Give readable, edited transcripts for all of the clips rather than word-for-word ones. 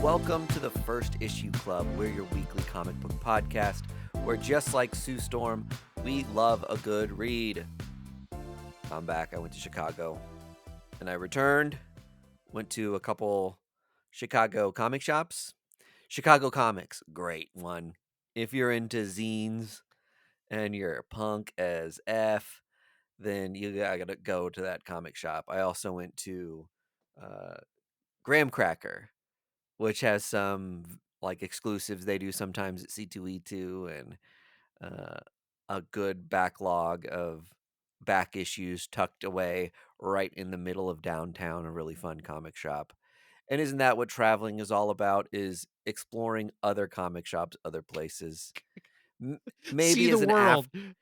Welcome to the First Issue Club. We're your weekly comic book podcast where, just like Sue Storm, we love a good read. I'm back. I went to Chicago and I returned. Went to a couple Chicago comic shops. Chicago Comics, great one. If you're into zines and you're punk as F, then you gotta go to that comic shop. I also went to uh, Graham Cracker, which has some like exclusives they do sometimes at C2E2 and uh, a good backlog of back issues tucked away right in the middle of downtown, a really fun comic shop. And isn't that what traveling is all about, is exploring other comic shops, other places. M- See maybe the as world. an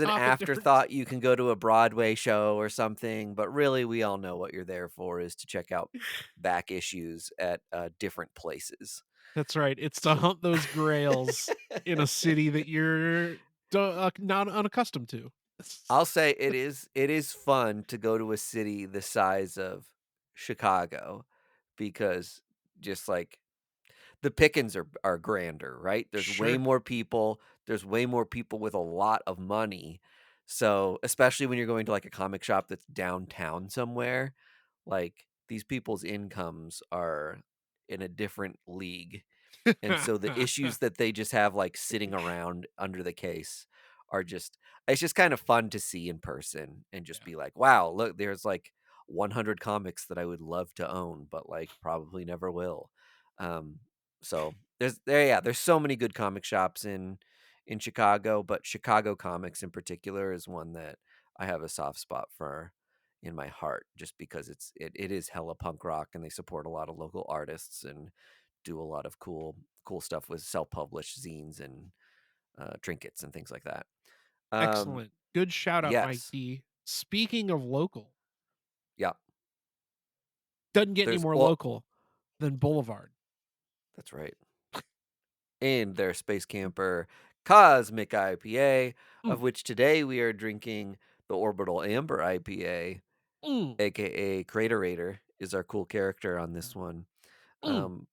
Shop at different. afterthought you can go to a Broadway show or something, but really we all know what you're there for, is to check out back issues at different places. That's right. It's to hunt those grails in a city that you're not unaccustomed to. I'll say it is fun to go to a city the size of Chicago, because just like the pickings are grander, right? There's way Sure. more people. There's way more people with a lot of money. So, especially when you're going to like a comic shop that's downtown somewhere, like these people's incomes are in a different league. And so the issues that they just have like sitting around under the case are just, it's just kind of fun to see in person and just Yeah. be like, wow, look, there's like 100 comics that I would love to own, but like probably never will. Um, so there's so many good comic shops in Chicago, but Chicago Comics in particular is one that I have a soft spot for in my heart, just because it is hella punk rock and they support a lot of local artists and do a lot of cool stuff with self-published zines and trinkets and things like that. Um, Excellent. Good shout out, Mike yes, D. Speaking of local, yeah. doesn't get any There's more local than Boulevard. that's right. And their Space Camper Cosmic IPA, Mm, of which today we are drinking the Orbital Amber IPA, mm, aka Craterator, is our cool character on this one. mm. Um,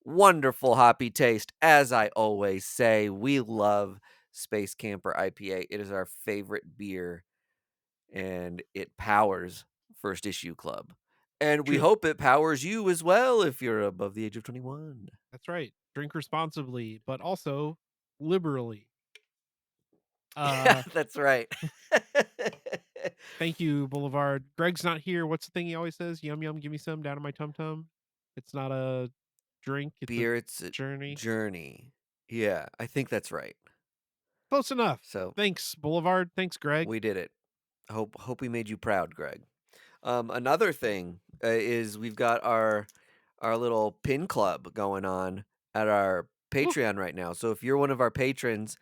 Wonderful hoppy taste. As I always say, we love Space Camper IPA. It is our favorite beer and it powers First Issue Club. And we True. hope it powers you as well if you're above the age of 21. That's right. Drink responsibly, but also liberally. Yeah, Uh, that's right. Thank you, Boulevard. Greg's not here. What's the thing he always says? Yum yum, give me some down in my tum tum. It's not a drink, it's a Beer, it's a journey. journey. Yeah, I think that's right. Close enough. So Thanks, Boulevard. Thanks, Greg. we did it. Hope we made you proud, Greg. Another thing is we've got our little pin club going on at our Woo. Patreon right now. So if you're one of our patrons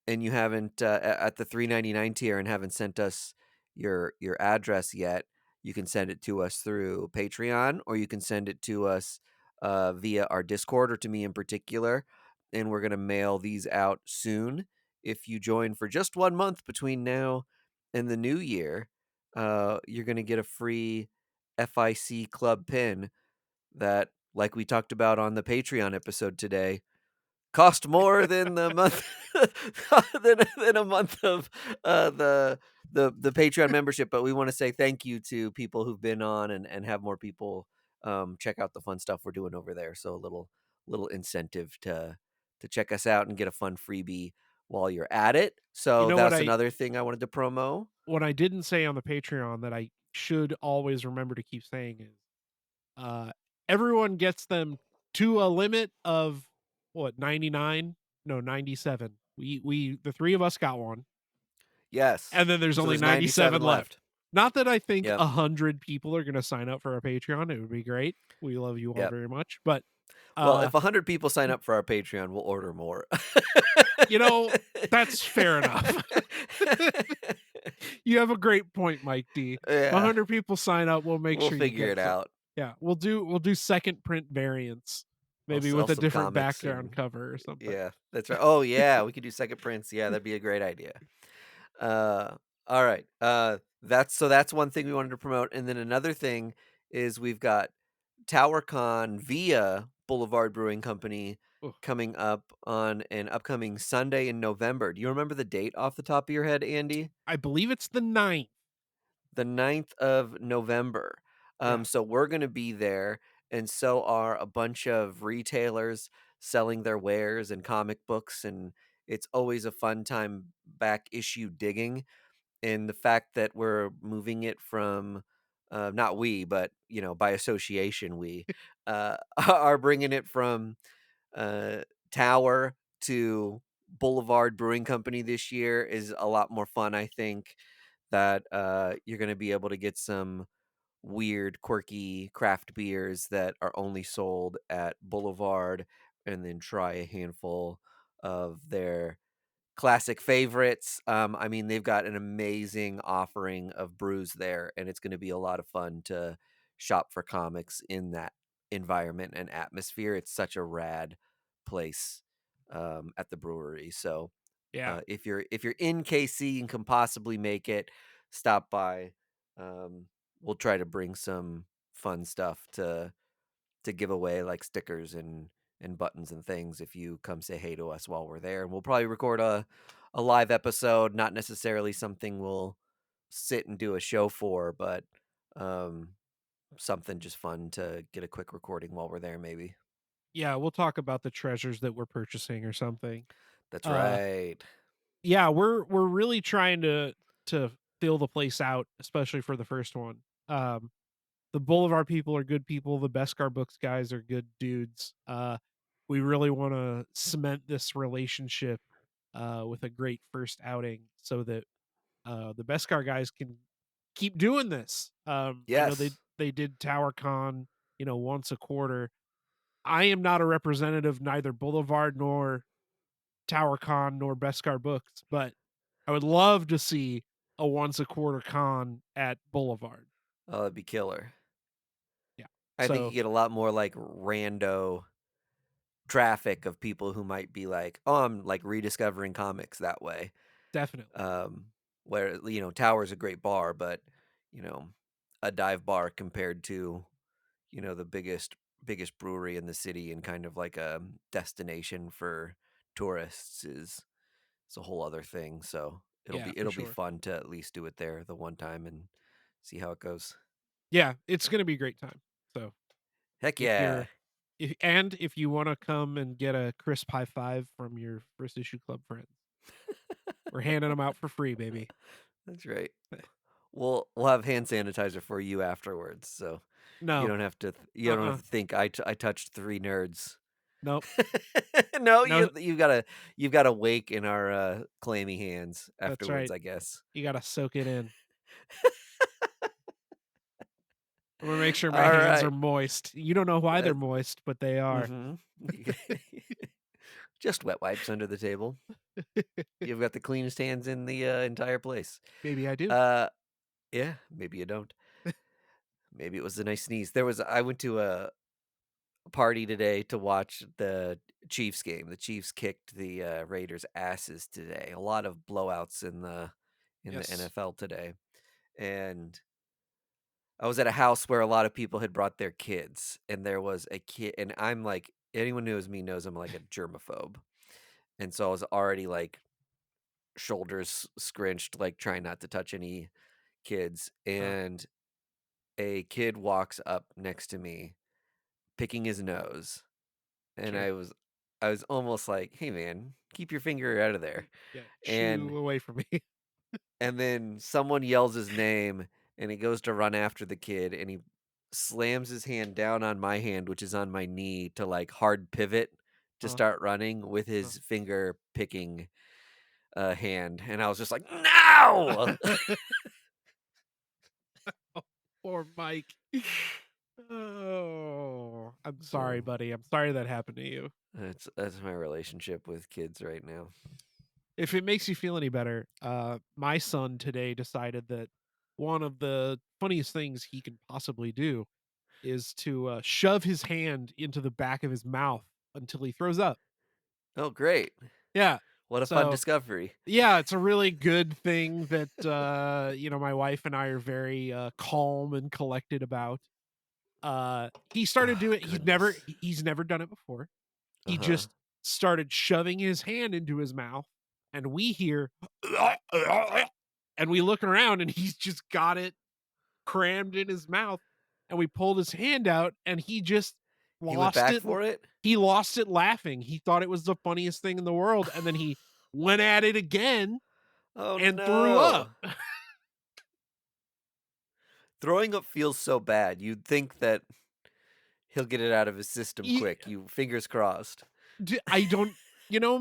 and you haven't at the $3.99 tier and haven't sent us your address yet, you can send it to us through Patreon, or you can send it to us via our Discord, or to me in particular, and we're gonna mail these out soon. If you join for just 1 month between now and the new year, you're gonna get a free FIC club pin that, like we talked about on the Patreon episode today, cost more than the month than a month of the Patreon membership. But we want to say thank you to people who've been on and have more people check out the fun stuff we're doing over there. So a little incentive to check us out and get a fun freebie while you're at it. You So know what that's I another thing I wanted to promo. didn't say on the Patreon that I should always remember to keep saying is uh everyone gets them to a limit of what, 99? No, 97. We the three of us got one. Yes. And then there's So only there's 97 97 left. left. Not that I think Yep. 100 people are going to sign up for our Patreon. It would be great. We love you all Yep. very much. But, Well, uh, if 100 people sign up for our Patreon, we'll order more. you know, that's fair enough. You have a great point, Mike D. If Yeah, 100 people sign up, we'll make we'll sure you figure get it some. out. Yeah, we'll do second print variants, I'll maybe sell with a some different comics background and cover or something. yeah, that's right. Oh yeah, we could do second prints. Yeah, that'd be a great idea. Uh, all right. That's one thing we wanted to promote, and then another thing is we've got TowerCon via Boulevard Brewing Company Ugh. coming up on an upcoming Sunday in November. Do you remember the date off the top of your head, Andy? I believe it's the 9th. The 9th of November. Yeah. So we're gonna be there, and so are a bunch of retailers selling their wares and comic books, and it's always a fun time back issue digging. And the fact that we're moving it from, not we, but, by association, we, are bringing it from, uh, Tower to Boulevard Brewing Company this year is a lot more fun, I think, that, you're gonna be able to get some weird, quirky craft beers that are only sold at Boulevard, and then try a handful of their classic favorites. I mean, they've got an amazing offering of brews there, and it's going to be a lot of fun to shop for comics in that environment and atmosphere. It's such a rad place at the brewery. So Yeah. if you're in KC and can possibly make it, stop by. Um, we'll try to bring some fun stuff to give away, like stickers and buttons and things if you come say hey to us while we're there. And we'll probably record a live episode, not necessarily something we'll sit and do a show for, but um something just fun to get a quick recording while we're there maybe. Yeah, we'll talk about the treasures that we're purchasing or something. That's Uh right. yeah, we're really trying to fill the place out, especially for the first one. Um the Boulevard people are good people, the Beskar Books guys are good dudes. We really want to cement this relationship with a great first outing so that the Beskar guys can keep doing this. I know they Yes. they did TowerCon, once a quarter. I am not a representative, neither Boulevard nor TowerCon nor Beskar Books, but I would love to see a once a quarter con at Boulevard. Oh, that'd be killer. Yeah. I think you So get a lot more like rando traffic of people who might be like, oh, I'm like rediscovering comics that way. definitely. Um, where Tower's a great bar, but you know, a dive bar compared to the biggest brewery in the city and kind of like a destination for tourists is a whole other thing. So it'll Yeah, be for it'll be sure. fun to at least do it there the one time and see how it goes. Yeah, it's gonna be a great time. So Heck if yeah. you're if you want to come and get a crisp high five from your first issue club friends, we're handing them out for free, baby. That's right. We'll have hand sanitizer for you afterwards, so you No, don't have to you don't have uh-uh, to think I touched three nerds. nope, No, no, you've got to wake in our clammy hands that's afterwards, right. I guess. You gotta soak it in. I'm gonna make sure my All hands are right. moist. You don't know why they're That moist, but they are. mhm. Just wet wipes under the table. You've got the cleanest hands in the entire place. Maybe I do. Uh yeah, maybe you don't. Maybe it was a nice sneeze. I went to a party today to watch the Chiefs game. The Chiefs kicked the Raiders asses today. A lot of blowouts in the Yes. NFL today. And I was at a house where a lot of people had brought their kids, and there was a kid, and I'm like, anyone who knows me knows I'm like a germaphobe, and so I was already like shoulders scrunched, like trying not to touch any kids, Uh, and a kid walks up next to me, picking his nose, and sure. I was almost like, hey man, keep your finger out of there, Yeah. and Shoo away from me. And then someone yells his name, and he goes to run after the kid, and he slams his hand down on my hand, which is on my knee, to like hard pivot to uh, start running with uh. his finger picking hand. And I was just like, no! Oh, poor Mike. Oh, I'm sorry, So buddy. I'm sorry that happened to you. that's my relationship with kids right now. If it makes you feel any better, my son today decided that one of the funniest things he can possibly do is to shove his hand into the back of his mouth until he throws up. Oh, great. Yeah. What a fun So, discovery. yeah, it's a really good thing that my wife and I are very calm and collected about. He started Oh, doing goodness. he's never done it before. He Uh-huh. just started shoving his hand into his mouth, and we hear and we look around and he's just got it crammed in his mouth, and we pulled his hand out and he just He went lost back it. for it? He lost it laughing. He thought it was the funniest thing in the world, and then he went at it again Oh, and threw up. no. Throwing up feels so bad. You'd think that he'll get it out of his system Ye quick. You fingers crossed. I don't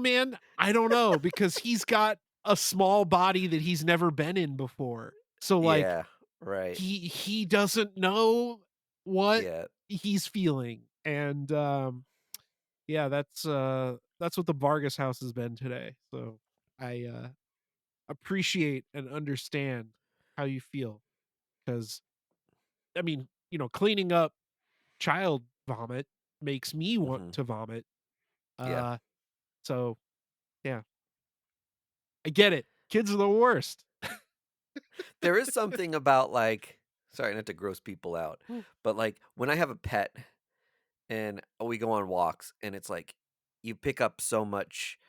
man, I don't know because he's got a small body that he's never been in before. So, like, Yeah, right. he doesn't know what Yeah. he's feeling, and, yeah, that's what the Vargas house has been today. So, I, appreciate and understand how you feel because I mean, cleaning up child vomit makes me want Mhm. to vomit. Yeah. Uh, so yeah, I get it. Kids are the worst. There is something about, like, sorry, not to gross people out, Mm. but, like, when I have a pet and we go on walks and it's like you pick up so much,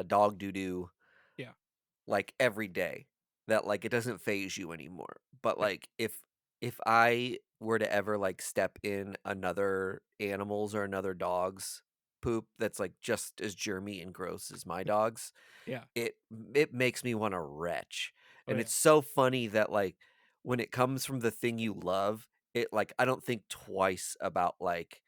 dog doo doo, Yeah, like, every day that, like, it doesn't phase you anymore. But, yeah, like, if I were to ever, like, step in another animal's or another dog's poop that's, like, just as germy and gross as my yeah, dog's, yeah. it makes me wanna retch. Oh And yeah. it's so funny that, like, when it comes from the thing you love, like, I don't think twice about, like,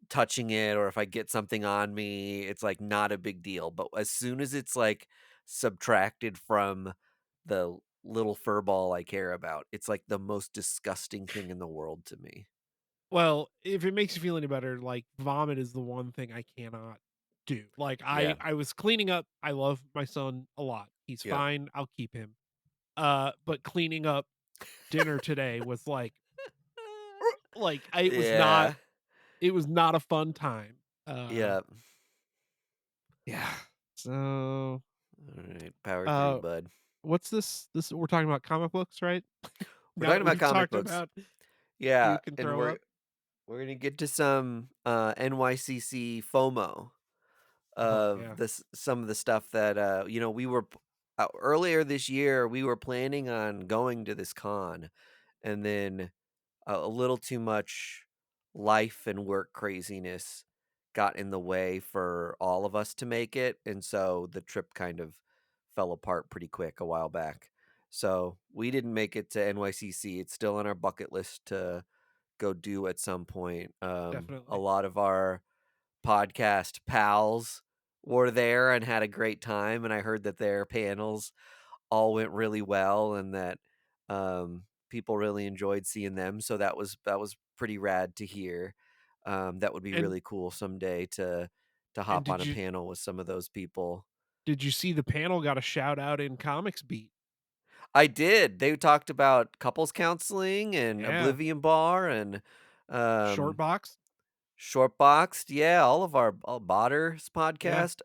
touching it, or if I get something on me, it's, like, not a big deal. But as soon as it's, like, subtracted from the little fur ball I care about, it's, like, the most disgusting thing in the world to me. Well, if it makes you feel any better, like vomit is the one thing I cannot do. Like Yeah. I was cleaning up. I love my son a lot. He's Yep. fine. I'll keep him. But cleaning up dinner today was like it was not Yeah. it was not a fun time. Uh Yep. yeah. So Alright, power through, uh bud. what's this we're talking about comic books, right? We're Now talking that about we've comic talked books. about Yeah, you can and throw up. we're gonna get to some, NYCC FOMO Oh of yeah. this some of the stuff that, we were earlier this year, we were planning on going to this con, and then a little too much life and work craziness got in the way for all of us to make it, and so the trip kind of fell apart pretty quick a while back. So we didn't make it to NYCC. It's still on our bucket list to go do at some point. A Definitely. lot of our podcast pals were there and had a great time, and I heard that their panels all went really well and that people really enjoyed seeing them. So that was pretty rad to hear. That would be And really cool someday to and hop on a panel with some of those people. did you see the panel got a shout out in Comics Beat? I did. They talked about couples counseling and Yeah. Oblivion Bar and Short um, box? Short Boxed. Yeah, all of our all Bodder's Yeah. podcast.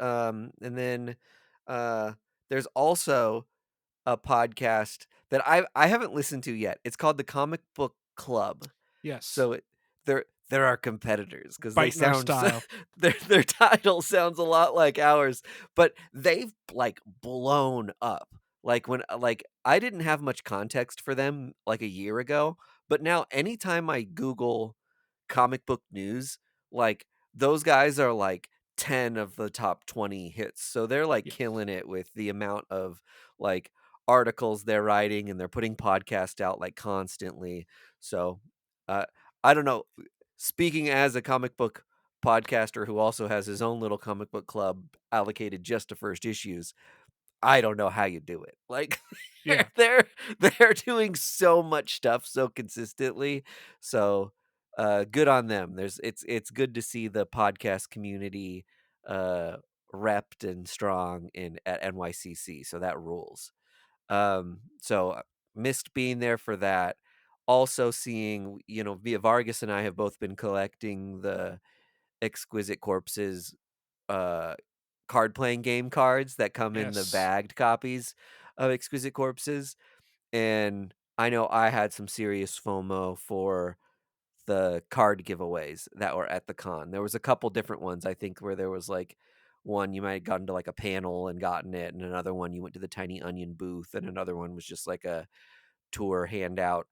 And then uh, there's also a podcast that I haven't listened to yet. It's called the Comic Book Club. Yes. So they're our competitors because they Biting our sound so, style. their title sounds a lot like ours, but they've like blown up. Like when like I didn't have much context for them like a year ago, but now anytime I Google comic book news, like those guys are like 10 of the top 20 hits. So they're like Yes. killing it with the amount of like articles they're writing, and they're putting podcasts out like constantly. So uh, I don't know. Speaking as a comic book podcaster who also has his own little comic book club allocated just to first issues, I don't know how you do it. Like Yeah. they're doing so much stuff so consistently. So good on them. It's good to see the podcast community repped and strong in at NYCC. So that rules. So missed being there for that. Also seeing, via Vargas and I have both been collecting the Exquisite Corpses uh card playing game cards that come in the Yes. bagged copies of Exquisite Corpses. And I know I had some serious FOMO for the card giveaways that were at the con. There was a couple different ones, I think, where there was like one you might have gotten to like a panel and gotten it, and another one you went to the Tiny Onion booth, and another one was just like a tour handout.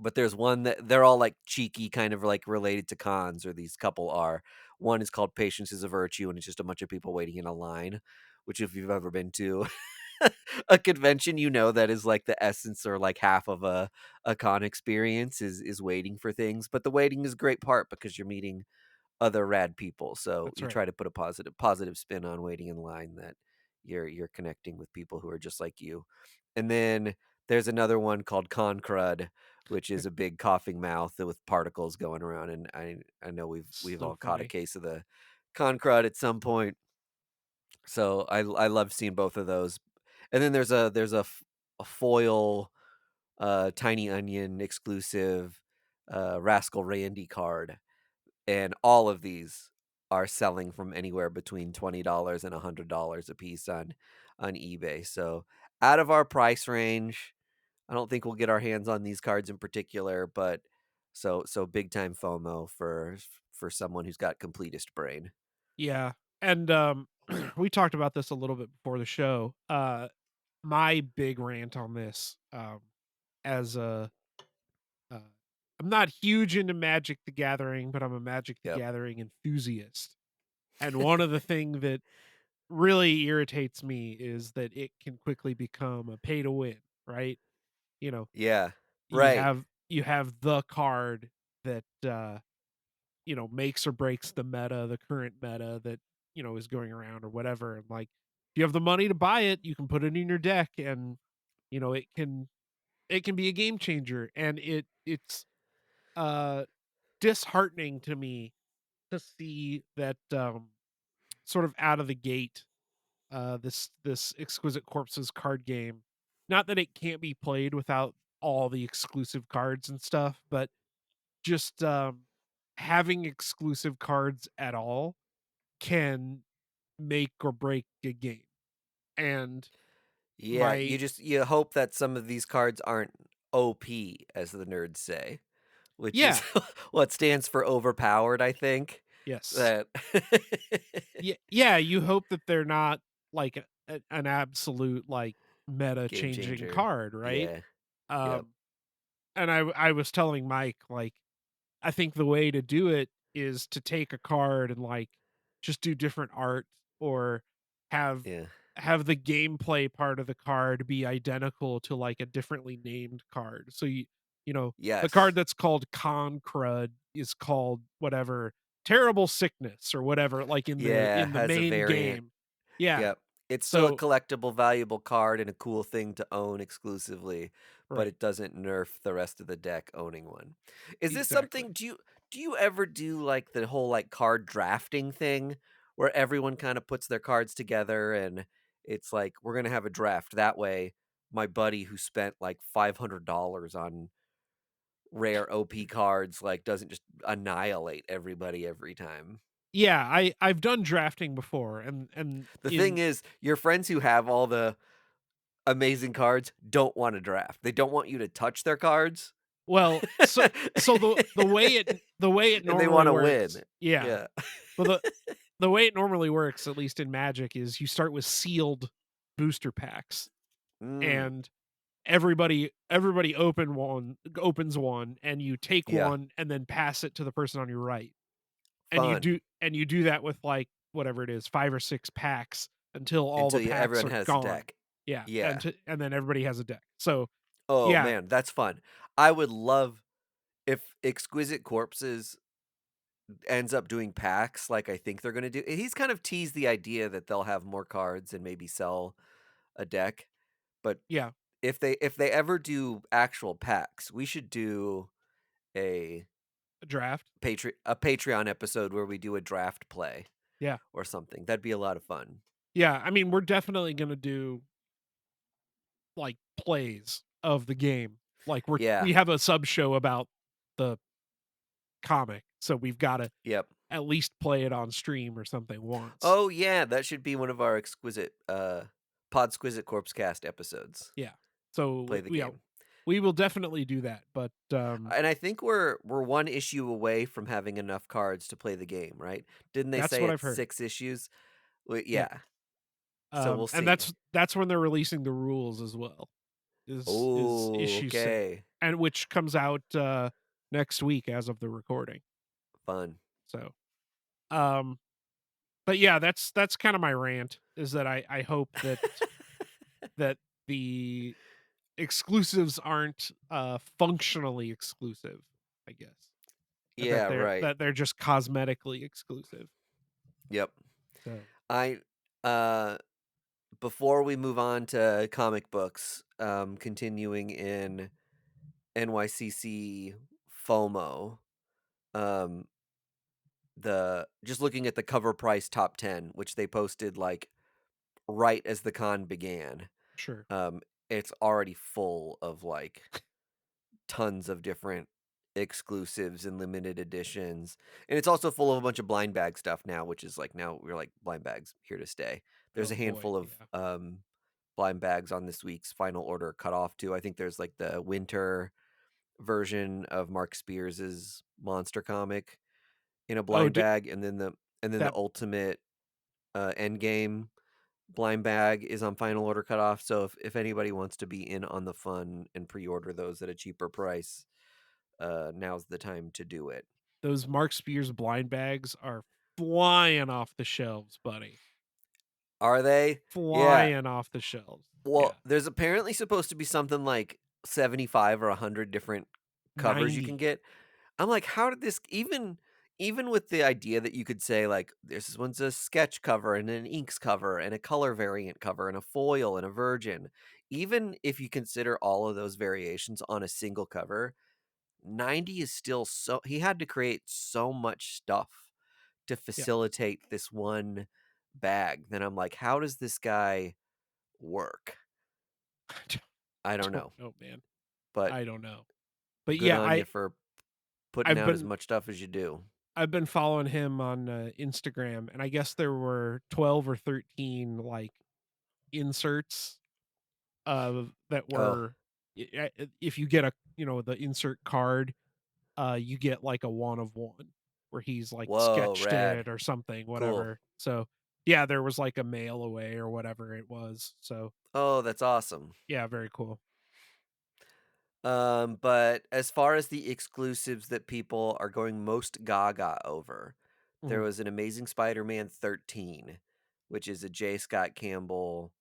But there's one that they're all like cheeky, kind of like related to cons, or these couple are. One is called Patience is a Virtue, and it's just a bunch of people waiting in a line, which if you've ever been to a convention, you know that is like the essence or like half of a con experience is waiting for things. But the waiting is a great part because you're meeting other rad people. So That's you right. try to put a positive spin on waiting in line, that you're connecting with people who are just like you. And then there's another one called Con Crud, which is a big coughing mouth with particles going around. And I know we've So all caught a funny. case of the Con Crud at some point. So I love seeing both of those. And then a foil Tiny Onion exclusive Rascal Randy card, and all of these are selling from anywhere between $20 and $100 a piece on eBay. So out of our price range, I don't think we'll get our hands on these cards in particular, but so big time FOMO for someone who's got completist brain. Yeah. And we talked about this a little bit before the show. My big rant on this, as a uh, I'm not huge into Magic the Gathering, but I'm a Magic the Yep. Gathering enthusiast. And one of the thing that really irritates me is that it can quickly become a pay to win, right? You know, Yeah. you Right. have you have the card that makes or breaks the meta, the current meta that, is going around or whatever. And like if you have the money to buy it, you can put it in your deck and it can be a game changer. And it's uh disheartening to me to see that sort of out of the gate, this Exquisite Corpses card game. Not that it can't be played without all the exclusive cards and stuff, but just having exclusive cards at all can make or break a game. And Yeah, my you hope that some of these cards aren't OP, as the nerds say, which is yeah, what stands for overpowered, I think. yes. That Yeah, yeah, you hope that they're not like an absolute like meta game changing changer. card, right? Yeah. Yep. Um and I was telling Mike, like, I think the way to do it is to take a card and like just do different art, or have Yeah. have the gameplay part of the card be identical to like a differently named card. So the card Yes. that's called Con Crud is called whatever Terrible Sickness or whatever, like in the Yeah, in the has a main variant. game. Yeah. Yep. It's still a So collectible, valuable card and a cool thing to own exclusively, but right, it doesn't nerf the rest of the deck owning one. Is this exactly. something do you ever do like the whole like card drafting thing where everyone kind of puts their cards together and it's like we're going to have a draft that way my buddy who spent like $500 on rare OP cards like doesn't just annihilate everybody every time. Yeah, I've done drafting before, and The thing in is, your friends who have all the amazing cards don't want to draft. They don't want you to touch their cards. well, so the way it And they normally wanna works, win. yeah. Yeah. Well, the way it normally works, at least in Magic, is you start with sealed booster packs, Mm, and everybody opens one, and you take yeah, one and then pass it to the person on your right. And you fun. do that with like whatever it is, 5 or 6 packs until all the Until you packs everyone are has a gone. deck. Yeah, Yeah. and then everybody has a deck. So, Oh, yeah, man, that's fun. I would love if Exquisite Corpses ends up doing packs like I think they're gonna do. He's kind of teased the idea that they'll have more cards and maybe sell a deck, but yeah, if they ever do actual packs, we should do a a draft. a Patreon episode where we do a draft play Yeah. or something. That'd be a lot of fun. Yeah, I mean, we're definitely gonna do, like, plays of the game. Like, Yeah. we have a sub show about the comic, so we've gotta Yep. at least play it on stream or something once. Oh yeah, that should be one of our exquisite Podsquisite Corpse Cast episodes. Yeah. So, Play the we game. We will definitely do that, but And I think we're one issue away from having enough cards to play the game, right? Didn't they that's say what I've it's heard. 6 issues? Well, Yep. yeah. So we'll And see. that's when they're releasing the rules as well. Is Oh, issue 6, okay. and which comes out next week as of the recording. Fun. So, um but yeah, that's kind of my rant, is that I hope that the exclusives aren't functionally exclusive, I guess. That Yeah, they're right. that they're just cosmetically exclusive. Yep. So, I uh before we move on to comic books, continuing in NYCC FOMO, um the just looking at the cover price top 10, which they posted like right as the con began. sure. Um it's already full of like tons of different exclusives and limited editions. And it's also full of a bunch of blind bag stuff now, which is like now we're like blind bags here to stay. There's Oh a boy, handful of yeah. blind bags on this week's final order cutoff too. I think there's like the winter version of Mark Spears's monster comic in a Oh, blind bag, and then the that ultimate end game blind bag is on final order cutoff. So if anybody wants to be in on the fun and pre-order those at a cheaper price, now's the time to do it. those Mark Spears blind bags are flying off the shelves, buddy. Are they? Yeah. Flying off the shelves. Well, Yeah. there's apparently supposed to be something like 75 or 100 different covers you can 90. get. I'm like, how did this even with the idea that you could say like this one's a sketch cover and an inks cover and a color variant cover and a foil and a virgin. Even if you consider all of those variations on a single cover, 90 is still so he had to create so much stuff to Yeah. facilitate this one bag. Then I'm like, how does this guy work? I don't Don't know, know, man. but I don't know. But good yeah, on you for putting I've out as been much stuff as you do. I've been following him on Instagram, and I guess there were 12 or 13 like inserts that Oh, were if you get a, the insert card, you get like a one of one where he's like whoa, sketched rad. it or something, Cool. whatever. So yeah, there was like a mail away or whatever it was. So Oh, that's awesome. yeah, very cool. But as far as the exclusives that people are going most gaga over, there Mhm. was an Amazing Spider-Man 13, which is a J. Scott Campbell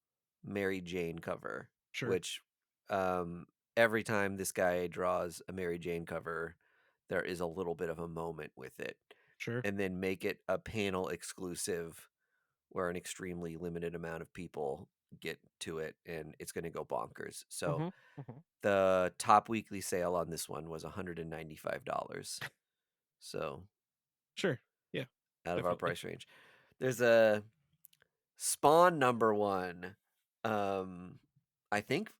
Mary Jane cover, Sure. which um every time this guy draws a Mary Jane cover, there is a little bit of a moment with it. Sure. And then make it a panel exclusive where an extremely limited amount of people get to it and it's going to go bonkers. So Mhm. Mhm. the top weekly sale on this one was $195. So Sure. Yeah, out of our definitely. price range. There's a Spawn number one. I think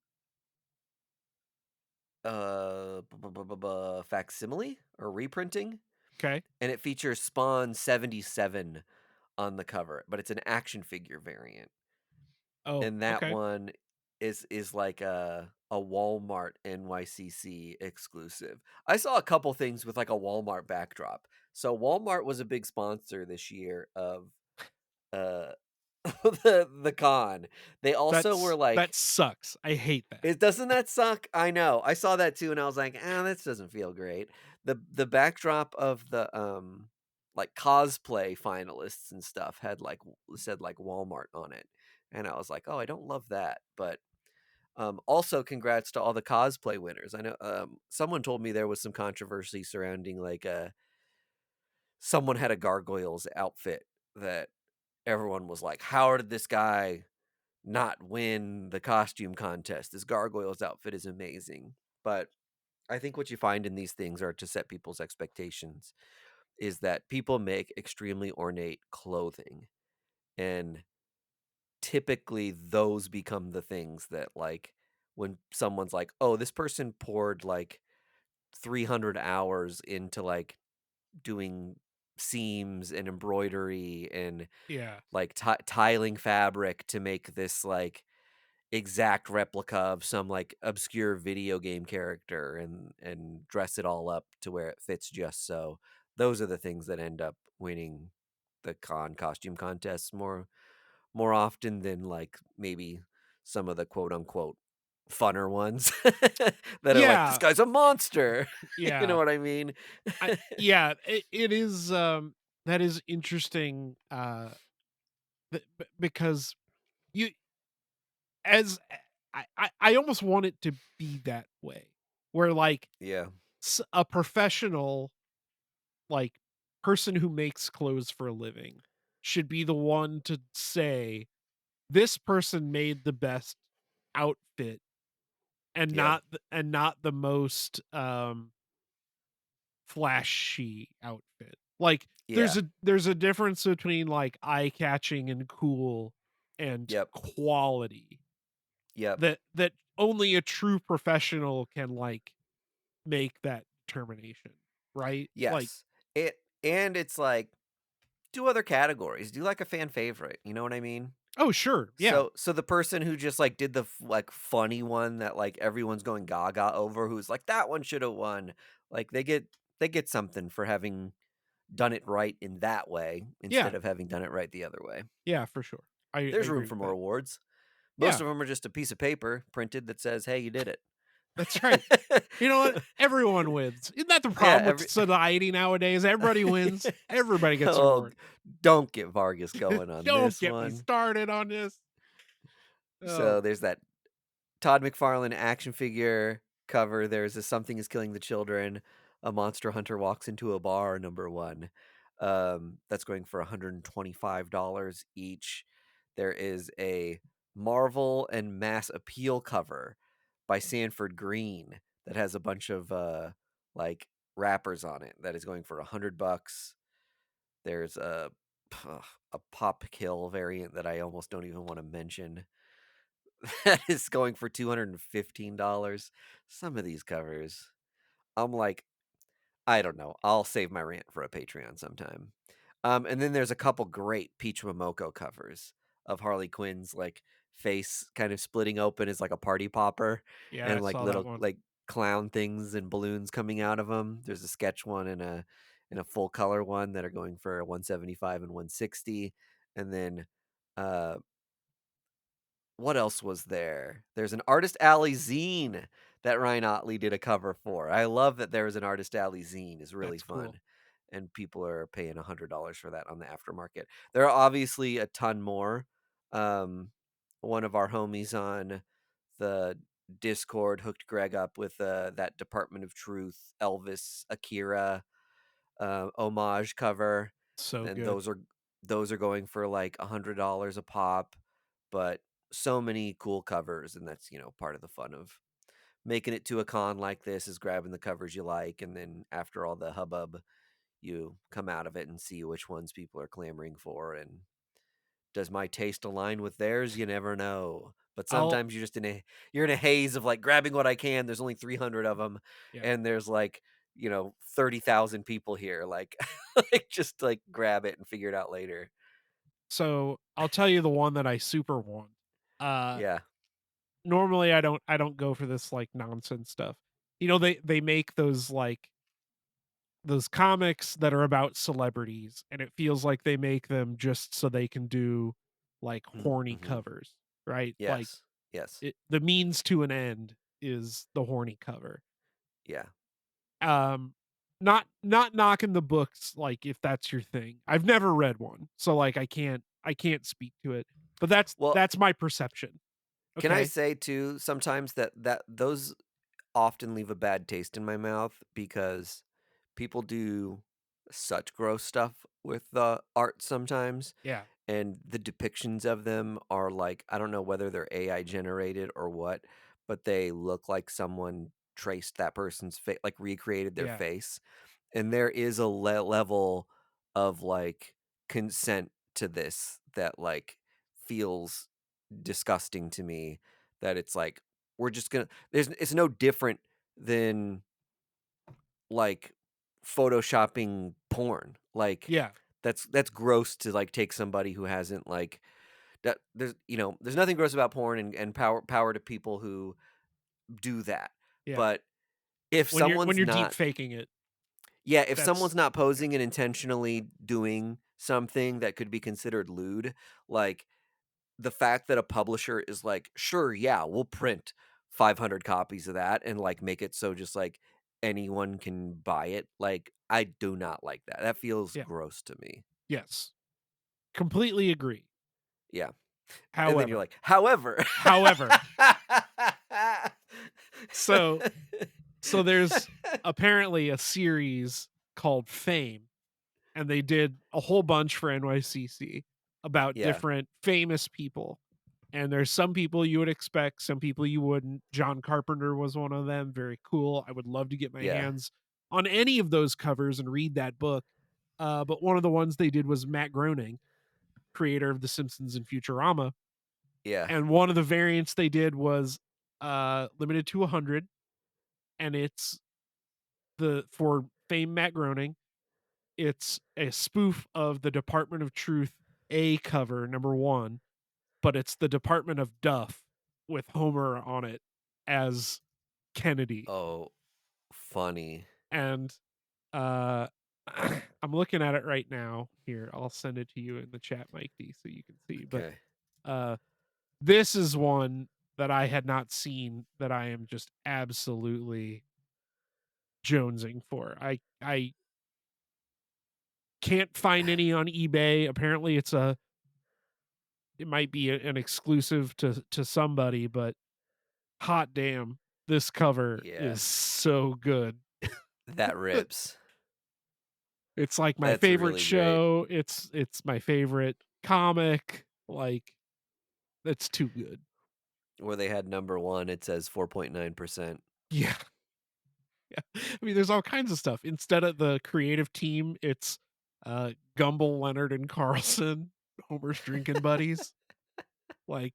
facsimile or reprinting, Okay. and it features Spawn 77 on the cover, but it's an action figure variant. Oh, And that okay. one is like a Walmart NYCC exclusive. I saw a couple things with like a Walmart backdrop. So Walmart was a big sponsor this year of uh the con. They also were That like, sucks. I hate that. it doesn't that suck? I know. I saw that too and I was like, "Ah, this doesn't feel great." The backdrop of the like cosplay finalists and stuff had like said like Walmart on it. And I was like, "Oh, I don't love that." But also congrats to all the cosplay winners. I know someone told me there was some controversy surrounding like someone had a gargoyles outfit that everyone was like, "How did this guy not win the costume contest? This gargoyles outfit is amazing." But I think what you find in these things are to set people's expectations is that people make extremely ornate clothing, and typically those become the things that like when someone's like, "Oh, this person poured like 300 hours into like doing seams and embroidery and Yeah. like tiling fabric to make this like exact replica of some like obscure video game character and dress it all up to where it fits just so. Those are the things that end up winning the costume contests more often than like maybe some of the quote unquote funner ones that are like this Yeah, guy's a monster. You know yeah. what I mean? Yeah, it is, that is interesting, because you as I almost want it to be that way, where, like, Yeah. a professional, like, person who makes clothes for a living should be the one to say, "This person made the best outfit," and Yeah. not the most, flashy outfit. Like, Yeah. there's a difference between, like, eye-catching and cool and Yep. quality Yep. that only a true professional can, like, make that determination, right? Like, Yes. It and it's like do other categories. Do like a fan favorite. You know what I mean? "Oh, sure, yeah, So the person who just like did the like funny one that like everyone's going gaga over, who's like that one should have won. Like they get something for having done it right in that way yeah, instead of having done it right the other way. yeah, for sure." I There's room agree for with more that. awards. Most Yeah, of them are just a piece of paper printed that says, "Hey, you did it." that's right. You know what? Everyone wins. Isn't that the Yeah, problem with every society nowadays? Everybody wins. Everybody gets an oh, award. don't get Vargas going on Don't this get me one. started on this. So Oh, there's that Todd McFarlane action figure cover. There's a Something is Killing the Children. A monster hunter walks into a bar, number one. That's going for $125 each. There is a Marvel and Mass Appeal cover by Sanford Green that has a bunch of like rappers on it that is going for $100. There's a Pop Kill variant that I almost don't even want to mention that is going for $215. Some of these covers, I'm like, I don't know. I'll save my rant for a Patreon sometime. And then there's a couple great Peach Momoko covers of Harley Quinn's like face kind of splitting open as like a party popper yeah, I and like saw that little one. like clown things and balloons coming out of them. There's a sketch one and a full color one that are going for 175 and 160. And then uh what else was there? There's an Artist Alley zine that Ryan Otley did a cover for. I love that there was an Artist Alley zine. It's really That's cool. fun, and people are paying $100 for that on the aftermarket. There are obviously a ton more. Um, one of our homies on the Discord hooked Greg up with that Department of Truth Elvis Akira homage cover, So and good. those are going for like $100 a pop, but so many cool covers, and that's part of the fun of making it to a con like this is grabbing the covers you like, and then after all the hubbub, you come out of it and see which ones people are clamoring for, and does my taste align with theirs? You never know. But I'll sometimes you're in a haze of like grabbing what I can. There's only 300 of them, yeah. and there's like 30,000 people here. Like, like just like grab it and figure it out later. So, I'll tell you the one that I super want. Uh, Yeah. normally I don't go for this, like, nonsense stuff. You know, they make those, like, those comics that are about celebrities, and it feels like they make them just so they can do, like, horny Mm-hmm. covers, right? Like, Yes. Yes. the means to an end is the horny cover. Yeah. Um, not knocking the books, like, if that's your thing. I've never read one, so, like, I can't speak to it, but Well, that's my perception, can I okay? say too sometimes that those often leave a bad taste in my mouth because people do such gross stuff with the art sometimes, Yeah, and the depictions of them are like, I don't know whether they're AI generated or what, but they look like someone traced that person's face, like recreated their yeah. face. And there is a level of like consent to this that like feels disgusting to me, that it's like we're just gonna there's it's no different than like photoshopping porn. Like Yeah, that's gross to like take somebody who hasn't like there's nothing gross about porn, and power to people who do that. Yeah. But if When someone's you're deep not faking it, yeah, if that's someone's not posing and intentionally doing something that could be considered lewd, like the fact that a publisher is like, "Sure, yeah, we'll print 500 copies of that and, like, make it so just, like, anyone can buy it," like, I do not like that. That feels yeah. gross to me. Yes. Completely agree. Yeah. And then you're However, like, "However" however, so there's apparently a series called Fame, and they did a whole bunch for NYCC about Yeah, different famous people. And there's some people you would expect, some people you wouldn't. John Carpenter was one of them. Very cool. I would love to get my yeah, hands on any of those covers and read that book. But one of the ones they did was Matt Groening, creator of The Simpsons and Futurama. yeah. And one of the variants they did was limited to 100, and it's the for Fame Matt Groening. It's a spoof of the Department of Truth A cover #1, but it's the Department of Duff with Homer on it as Kennedy. Oh, funny. And uh I'm looking at it right now. Here, I'll send it to you in the chat, Mike D, so you can see. But Okay. uh this is one that I had not seen that I am just absolutely jonesing for. I can't find any on eBay. Apparently it might be an exclusive to somebody, but hot damn, this cover Yeah. is so good. That rips. It's like my That's favorite really great. show. It's my favorite comic. Like, it's too good. Where they had #1, it says 4.9%. Yeah. Yeah. I mean, there's all kinds of stuff. Instead of the creative team, it's Gumbel, Leonard, and Carlson, Homer's drinking buddies. Like,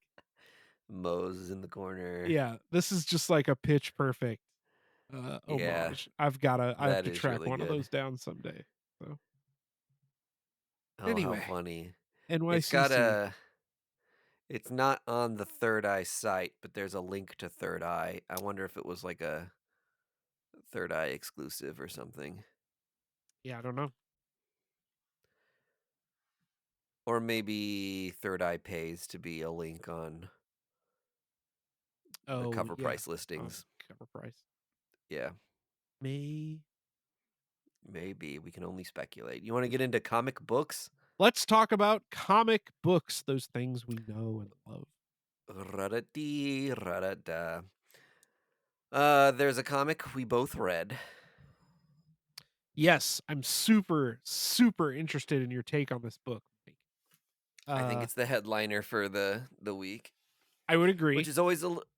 Mose is in the corner. yeah, this is just like a pitch perfect Yeah, homage. I have that to is track really one of good. those down someday. So Oh, how anyway, funny. It's got NYCC. a it's not on the Third Eye site, but there's a link to Third Eye. I wonder if it was like a Third Eye exclusive or something. Yeah, I don't know. Or maybe Third Eye pays to be a link on the Oh cover yeah, price on listings. cover price. Yeah, May maybe. We can only speculate. You want to get into comic books? Let's talk about comic books, those things we know and love. Ra-da-dee, ra-da-da. There's a comic we both read. Yes, I'm super, super interested in your take on this book, Mike. I think it's the headliner for the week, I would which agree. is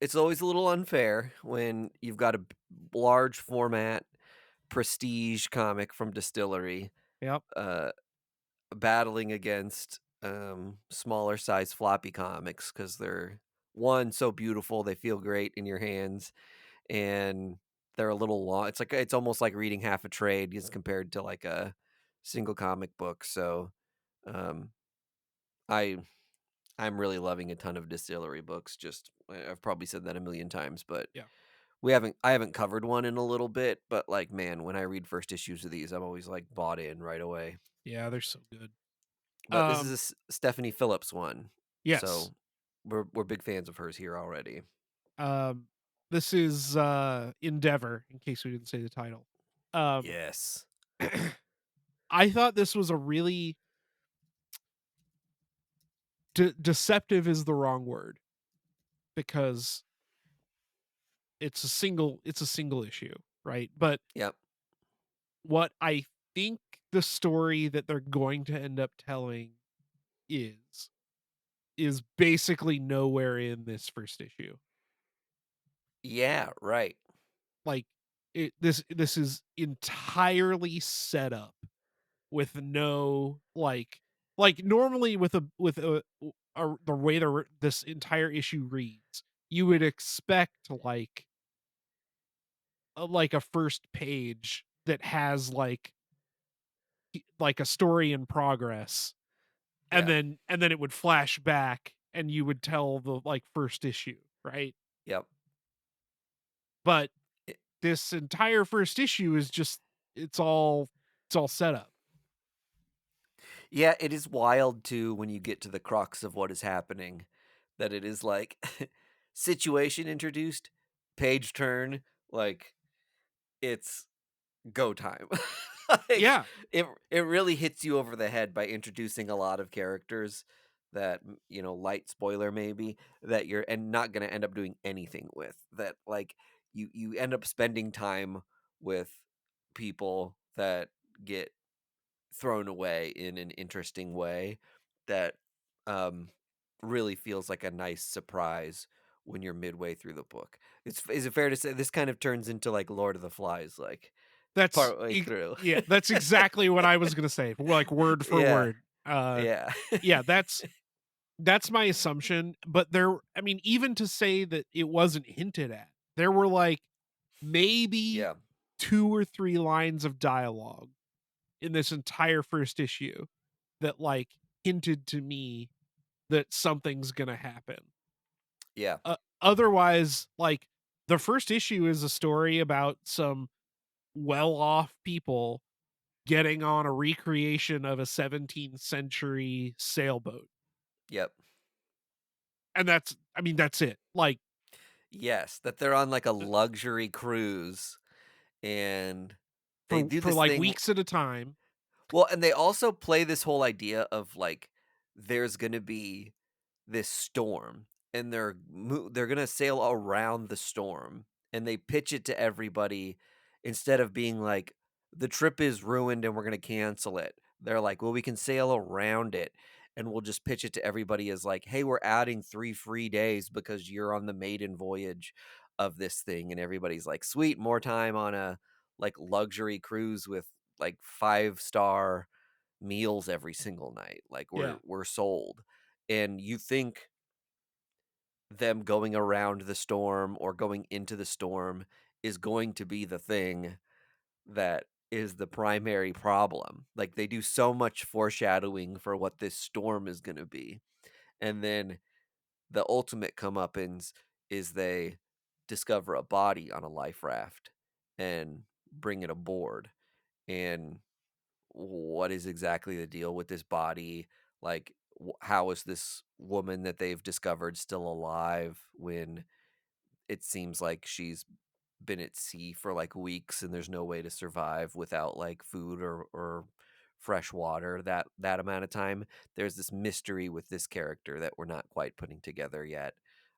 it's always a little unfair when you've got a large format prestige comic from Distillery Yep. uh, battling against smaller size floppy comics because they're one so beautiful, they feel great in your hands, and they're a little long. It's almost like reading half a trade as compared to like a single comic book. So um, I I'm really loving a ton of Distillery books. Just I've probably said that a million times, but Yeah. I haven't covered one in a little bit. But like, man, when I read first issues of these, I'm always like bought in right away. Yeah, they're so good. But this is a Stephanie Phillips one, Yes. so we're big fans of hers here already. Um this is Endeavour, in case we didn't say the title. Um Yes. I thought this was a really deceptive is the wrong word, because it's a single issue, right? But Yep. what I think the story that they're going to end up telling is is basically nowhere in this first issue. Yeah. Right. Like, this is entirely set up with no like normally with the way this entire issue reads, you would expect like a first page that has like a story in progress, Yeah. and then it would flash back and you would tell the like first issue, right? Yep. But It- this entire first issue is just it's all it's all set up. yeah, it is wild too when you get to the crux of what is happening, that it is like situation introduced, page turn, like it's go time. Like, Yeah, it really hits you over the head by introducing a lot of characters that, light spoiler maybe, that you're and not gonna end up doing anything with. That, like, you end up spending time with people that get thrown away in an interesting way that, um, really feels like a nice surprise when you're midway through the book. Is it fair to say this kind of turns into, like, Lord of the Flies, like, partway through? yeah, that's exactly what I was gonna say, like word for Yeah, word. yeah. Yeah, that's my assumption. But there, I mean, even to say that it wasn't hinted at, there were like maybe Yeah, 2 or 3 lines of dialogue in this entire first issue that like hinted to me that something's gonna happen. yeah, Otherwise, like the first issue is a story about some well-off people getting on a recreation of a 17th century sailboat. yep. And that's I mean, that's it. Like Yes, that they're on, like, a luxury cruise, and they do for this like thing. weeks at a time. Well, and they also play this whole idea of, like, there's gonna be this storm, and they're gonna sail around the storm, and they pitch it to everybody instead of being like, "The trip is ruined and we're gonna cancel it." They're like, "Well, we can sail around it, and we'll just pitch it to everybody as like, 'Hey, we're adding 3 free days because you're on the maiden voyage of this thing,'" and everybody's like, "Sweet, more time on a, like, luxury cruise with, like, five-star meals every single night. Like, Yeah. we're sold." And you think them going around the storm or going into the storm is going to be the thing that is the primary problem. Like, they do so much foreshadowing for what this storm is going to be. And then the ultimate comeuppance is they discover a body on a life raft and bring it aboard. And what is exactly the deal with this body? Like, how is this woman that they've discovered still alive when it seems like she's been at sea for like weeks and there's no way to survive without like food or fresh water that amount of time? There's this mystery with this character that we're not quite putting together yet.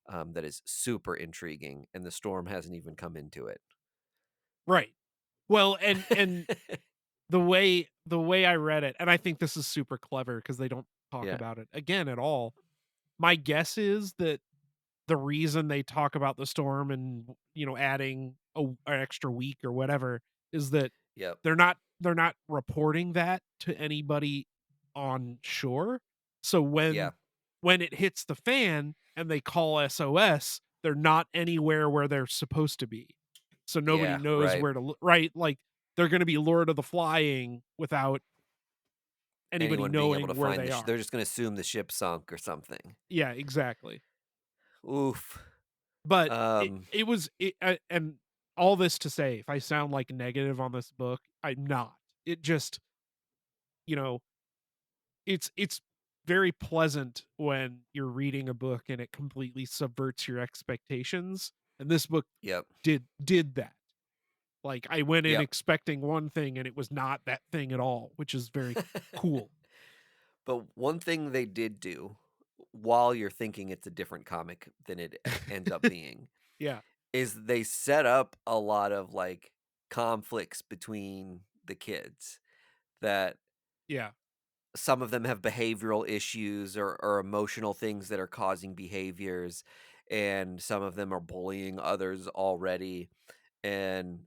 That is super intriguing, and the storm hasn't even come into it. Right. Well, and the way I read it, and I think this is super clever because they don't talk Yeah, about it again at all. My guess is that the reason they talk about the storm and adding an extra week or whatever is that yep, they're not reporting that to anybody on shore. So yeah, when it hits the fan and they call SOS, they're not anywhere where they're supposed to be. So nobody yeah, knows right. where to look, right? Like they're going to be Lord of the Flying without anybody Anyone being able to knowing where find they they're are. just gonna assume the ship sunk or something. Yeah, exactly. Oof. But Um, and all this to say, if I sound like negative on this book, I'm not. It just, you know, it's very pleasant when you're reading a book and it completely subverts your expectations. And this book yep, did that. Like I went in yep. expecting one thing and it was not that thing at all, which is very cool. But one thing they did do, while you're thinking it's a different comic than it ends up being, Yeah. is they set up a lot of, like, conflicts between the kids, that Yeah. some of them have behavioral issues or emotional things that are causing behaviors, and some of them are bullying others already. And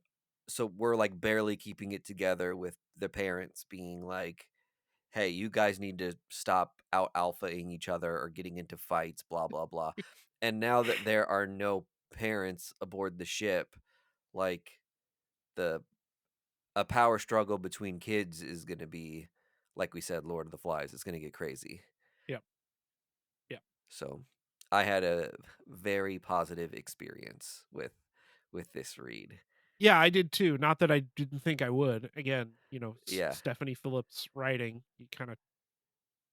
so we're like barely keeping it together with the parents being like, "Hey, you guys need to stop out alphaing each other or getting into fights, blah blah blah." And now that there are no parents aboard the ship, like, the a power struggle between kids is going to be, like we said, Lord of the Flies. It's going to get crazy. Yep. Yeah. So I had a very positive experience with this read. Yeah, I did too. Not that I didn't think I would. Again, Yeah. Stephanie Phillips writing, you kind of,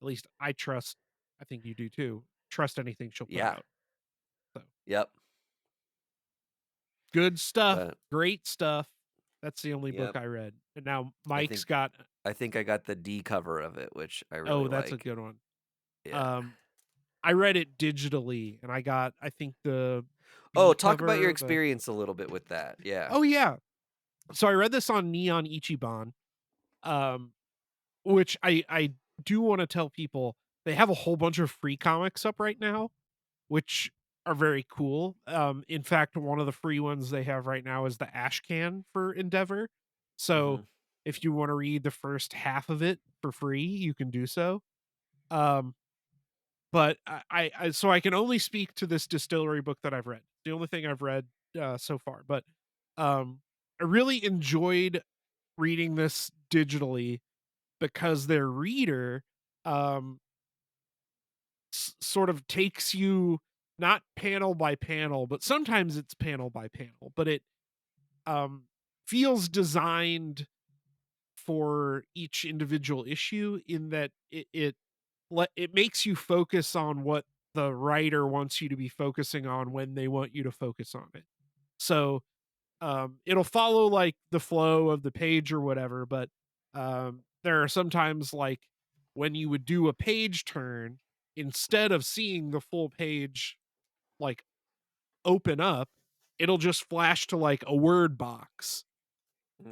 at least I trust, I think you do too, trust anything she'll put Yeah. out. So Yep. good stuff, But great stuff. That's the only book yep. I read. And now I Mike's think got, I think I got the D cover of it, which I really oh, that's a like. good one. Yeah. Um, I read it digitally and I got, I think the Oh, B talk about your cover, experience a little bit with that. Yeah. oh yeah. So I read this on Neon Ichiban. Um, which I do want to tell people they have a whole bunch of free comics up right now, which are very cool. In fact, one of the free ones they have right now is the Ash Can for Endeavor. So Hmm. if you want to read the first half of it for free, you can do so. Um, but so I can only speak to this distillery book that I've read. The only thing I've read so far, but I really enjoyed reading this digitally because their reader um sort of takes you not panel by panel, but sometimes it's panel by panel, but it um feels designed for each individual issue in that it makes you focus on what the writer wants you to be focusing on when they want you to focus on it. So it'll follow like the flow of the page or whatever, but there are sometimes like when you would do a page turn, instead of seeing the full page like open up, it'll just flash to like a word box.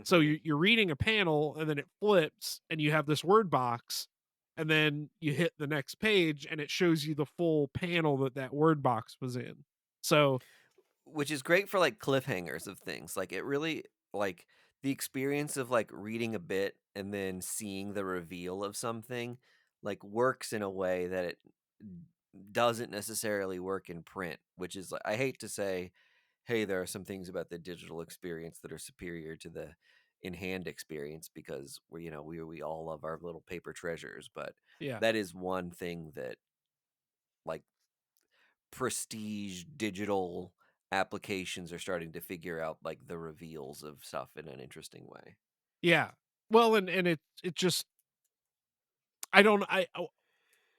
So Hmm. you're reading a panel and then it flips and you have this word box, and then you hit the next page and it shows you the full panel that word box was in. So Which is great for like cliffhangers of things. Like it really like the experience of like reading a bit and then seeing the reveal of something like works in a way that it doesn't necessarily work in print, which is like I hate to say, hey, there are some things about the digital experience that are superior to the in hand experience because we all love our little paper treasures, but yeah. that is one thing that like prestige digital applications are starting to figure out like the reveals of stuff in an interesting way. Yeah. Well, and it just I don't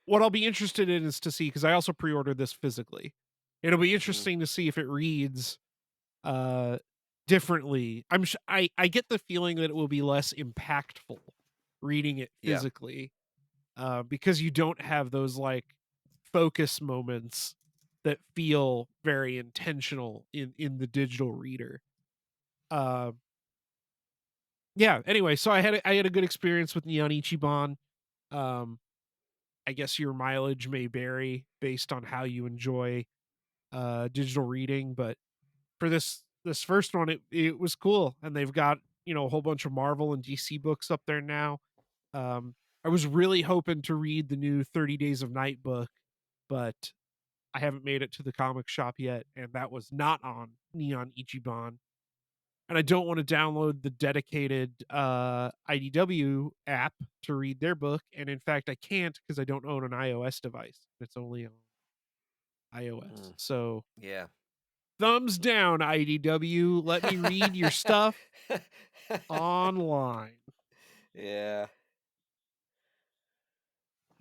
what I'll be interested in is to see, because I also pre-ordered this physically. It'll be Hmm. interesting to see if it reads uh differently. I get the feeling that it will be less impactful reading it Yeah. physically, because you don't have those like focus moments that feel very intentional in the digital reader. Uh, yeah. Anyway, so I had a good experience with Neon Ichiban. Um, I guess your mileage may vary based on how you enjoy digital reading, but for this first one, it was cool, and they've got a whole bunch of Marvel and DC books up there now. Um, I was really hoping to read the new 30 Days of Night book, but I haven't made it to the comic shop yet, and that was not on Neon Ichiban. And I don't want to download the dedicated IDW app to read their book. And in fact, I can't because I don't own an iOS device. It's only on iOS. Mm, So yeah. thumbs down, IDW. Let me read your stuff online. Yeah.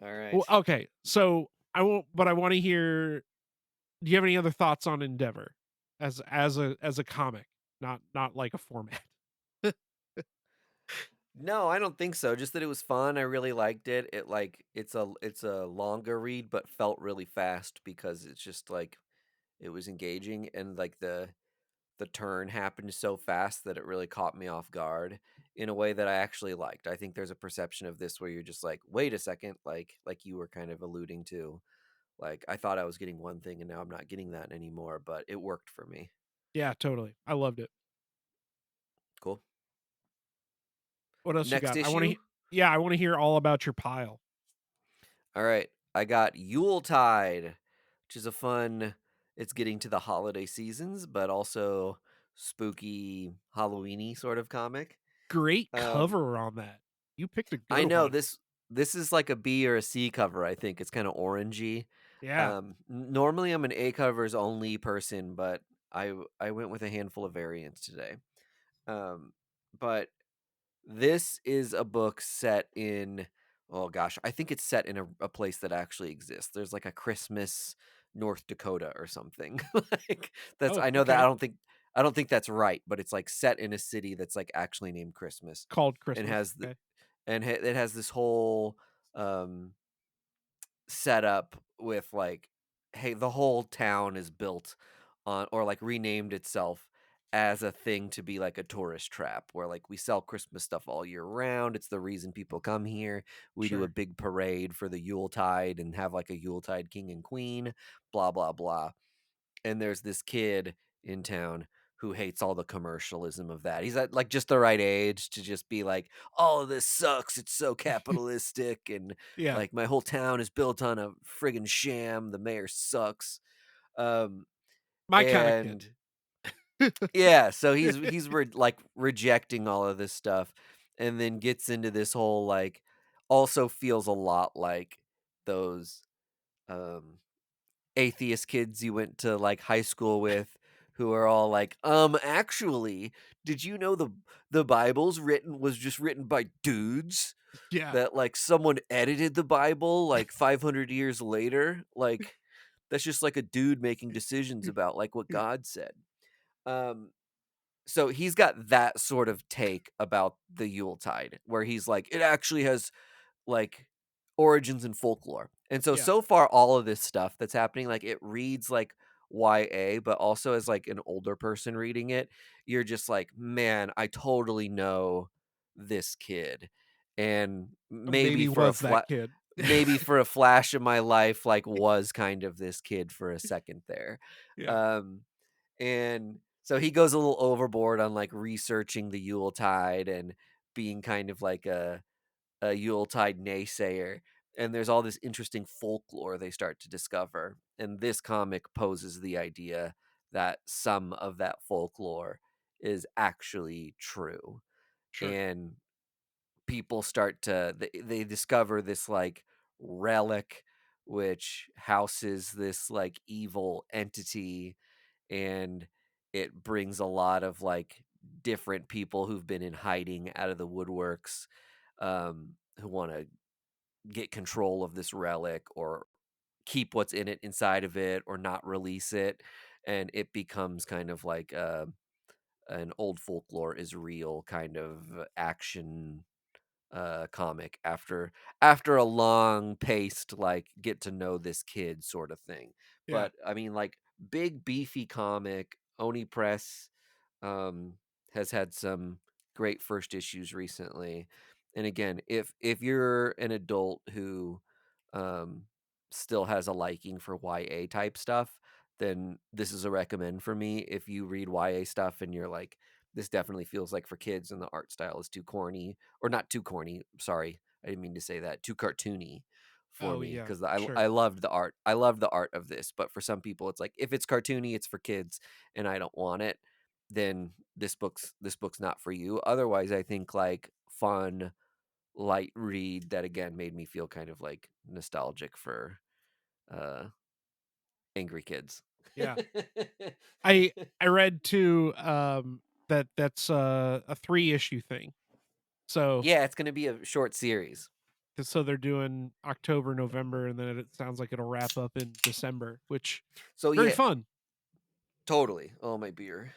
All Well, right. okay. So I won't, but I want to hear. Do you have any other thoughts on Endeavor as a comic, not like a format? No, I don't think so. Just that it was fun. I really liked it. It's a longer read, but felt really fast because it's just like it was engaging and like the turn happened so fast that it really caught me off guard in a way that I actually liked. I think there's a perception of this where you're just like, wait a second, like you were kind of alluding to. Like I thought I was getting one thing and now I'm not getting that anymore, but it worked for me. Yeah, totally. I loved it. Cool. What else you Next got? issue. Yeah, I want to hear all about your pile. All right. I got Yuletide, which is a fun it's getting to the holiday seasons, but also spooky Halloweeny sort of comic. Great Um cover on that. You picked a I good know one. this is like a B or a C cover, I think. It's kind of orangey. Yeah. Normally I'm an A covers only person, but I went with a handful of variants today. Um, but this is a book set in, oh gosh, I think it's set in a place that actually exists. There's like a Christmas North Dakota or something. Like that's Oh, I know that okay. I don't think that's right, but it's like set in a city that's like actually named Christmas Called and Christmas. has the Okay. it has this whole setup with like, hey, the whole town is built on or like renamed itself as a thing to be like a tourist trap where like we sell Christmas stuff all year round. It's the reason people come here. We do a Sure. big parade for the Yuletide and have like a Yuletide king and queen, blah blah blah. And there's this kid in town who hates all the commercialism of that. He's at like just the right age to just be like, "Oh, this sucks. It's so capitalistic and Yeah. like my whole town is built on a friggin' sham. The mayor sucks." Um My kind of kid. and yeah, so like rejecting all of this stuff and then gets into this whole like also feels a lot like those um atheist kids you went to like high school with who are all like, actually, did you know the Bible's written was just written by dudes Yeah. that like someone edited the Bible like 500 years later? Like that's just like a dude making decisions about like what God said. Um so he's got that sort of take about the Yuletide where he's like it actually has like origins and folklore. And so Yeah. so far all of this stuff that's happening like it reads like YA but also as like an older person reading it, you're just like, "Man, I totally know this kid." And Maybe was that kid. maybe for a flash of my life like was kind of this kid for a second there. Yeah. Um and so he goes a little overboard on like researching the Yuletide and being kind of like a Yuletide naysayer, and there's all this interesting folklore they start to discover. And this comic poses the idea that some of that folklore is actually true. Sure. And people start to they discover this like relic which houses this like evil entity, and it brings a lot of like different people who've been in hiding out of the woodworks, who want to get control of this relic or keep what's in it inside of it or not release it, and it becomes kind of like an old folklore is real kind of action comic after a long paced like get to know this kid sort of thing. Yeah. But I mean like big beefy comic. Oni Press um has had some great first issues recently. And again, if you're an adult who um still has a liking for YA type stuff, then this is a recommend for me. If you read YA stuff and you're like, this definitely feels like for kids and the art style is too corny, or not too corny, sorry, I didn't mean to say that, too cartoony for Oh me yeah. because Sure. I loved the art. I love the art of this, but for some people it's like if it's cartoony, it's for kids and I don't want it, then this book's not for you. Otherwise, I think like fun light read that again made me feel kind of like nostalgic for uh angry kids. Yeah. I I read too that's a 3-issue thing. So Yeah, it's going to be a short series. they're doing October, November, and then it sounds like it'll wrap up in December, which So very yeah, fun. totally. Oh, my beer.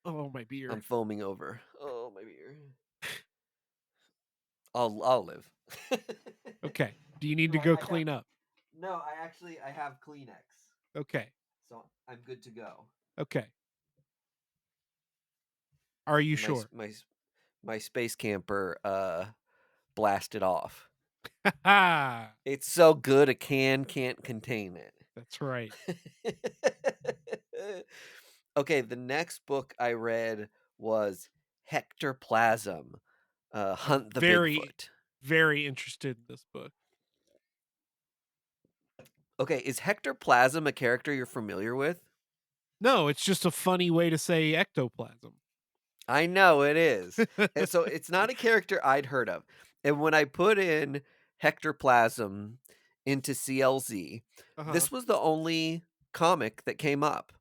Oh my I'm beer. foaming over. Oh, my beer. I'll live. Okay. Do you need No, to go I got clean up? no. I have Kleenex, Okay. so I'm good to go. Okay. Are you And sure? my space camper blasted off. Ha. It's so good a can can't contain That's right. it. Okay, the next book I read was Hector Plasm, I'm Hunt the very, Bigfoot. very interested in this book. Okay, is Hector Plasm a character you're familiar with? No, it's just a funny way to say ectoplasm. I know it is. And so it's not a character I'd heard of. And when I put in Hector Plasm into CLZ. Uh-huh. This was the only comic that came up,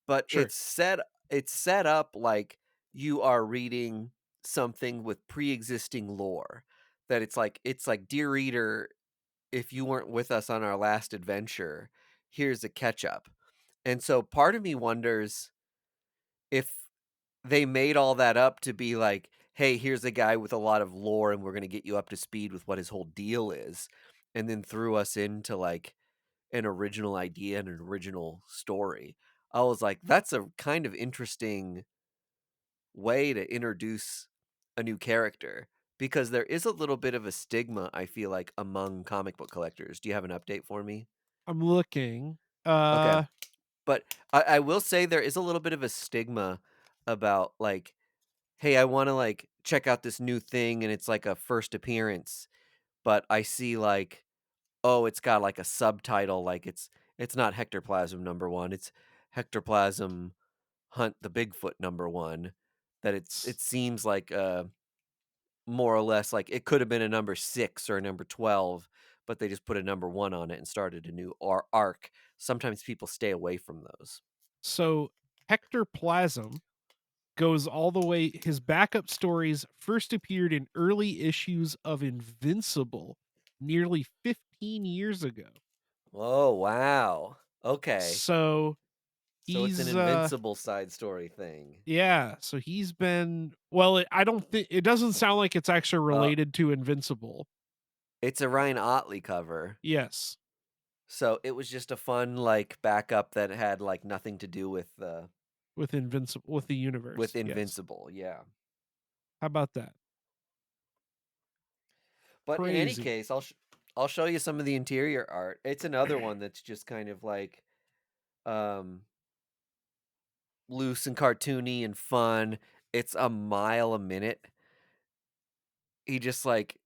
but Sure. it's set up like you are reading something with pre-existing lore. That it's like, dear reader, if you weren't with us on our last adventure, here's a catch up. And so part of me wonders if they made all that up to be like, hey, here's a guy with a lot of lore and we're going to get you up to speed with what his whole deal is, and then threw us into like an original idea and an original story. I was like, that's a kind of interesting way to introduce a new character, because there is a little bit of a stigma, I feel like, among comic book collectors. Do you have an update for me? I'm looking. Okay. Uh But I will say there is a little bit of a stigma about like, hey, I want to like check out this new thing and it's like a first appearance, but I see like, oh, it's got like a subtitle, like it's not Hector Plasm #1, it's Hector Plasm Hunt the Bigfoot #1. That s- it seems like more or less like it could have been a number 6 or a number 12, but they just put a #1 on it and started a new arc. Sometimes people stay away from those. so Hector Plasm goes all the way. His backup stories first appeared in early issues of Invincible nearly 15 years ago. Oh, wow. Okay. So So it's an he's invincible side story thing. yeah, so he's been well, I don't think it doesn't sound like it's actually Uh, related to Invincible. it's a Ryan Otley cover. Yes, So it was just a fun like backup that had like nothing to do with the with universe. Yes. Invincible, yeah. How about that? But in any Crazy. case, I'll show you some of the interior art. It's another one that's just kind of like um loose and cartoony and fun. It's a mile a minute. He just like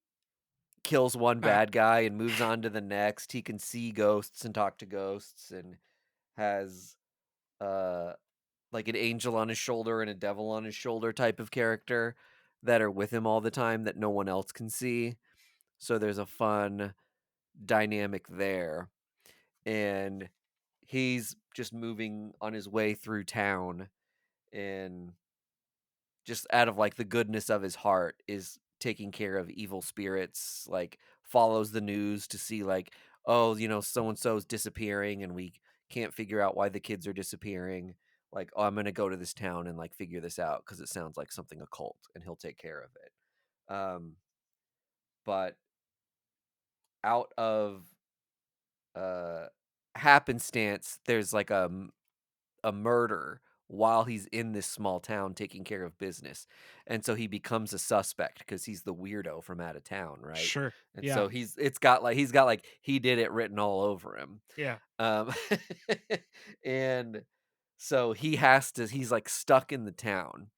kills one Ah, bad guy and moves on to the next. He can see ghosts and talk to ghosts, and has uh like an angel on his shoulder and a devil on his shoulder type of character that are with him all the time that no one else can see. So there's a fun dynamic there. And he's just moving on his way through town, and just out of like the goodness of his heart is taking care of evil spirits, like follows the news to see like, oh, so and so's disappearing and we can't figure out why the kids are disappearing. Like, oh, I'm going to go to this town and like figure this out because it sounds like something occult, and he'll take care of it. But out of uh happenstance, there's like a murder while he's in this small town taking care of business. And so he becomes a suspect because he's the weirdo from out of town, right? sure. And Yeah. so he's got like he did it written all over him. Yeah. Um and so he's like stuck in the town,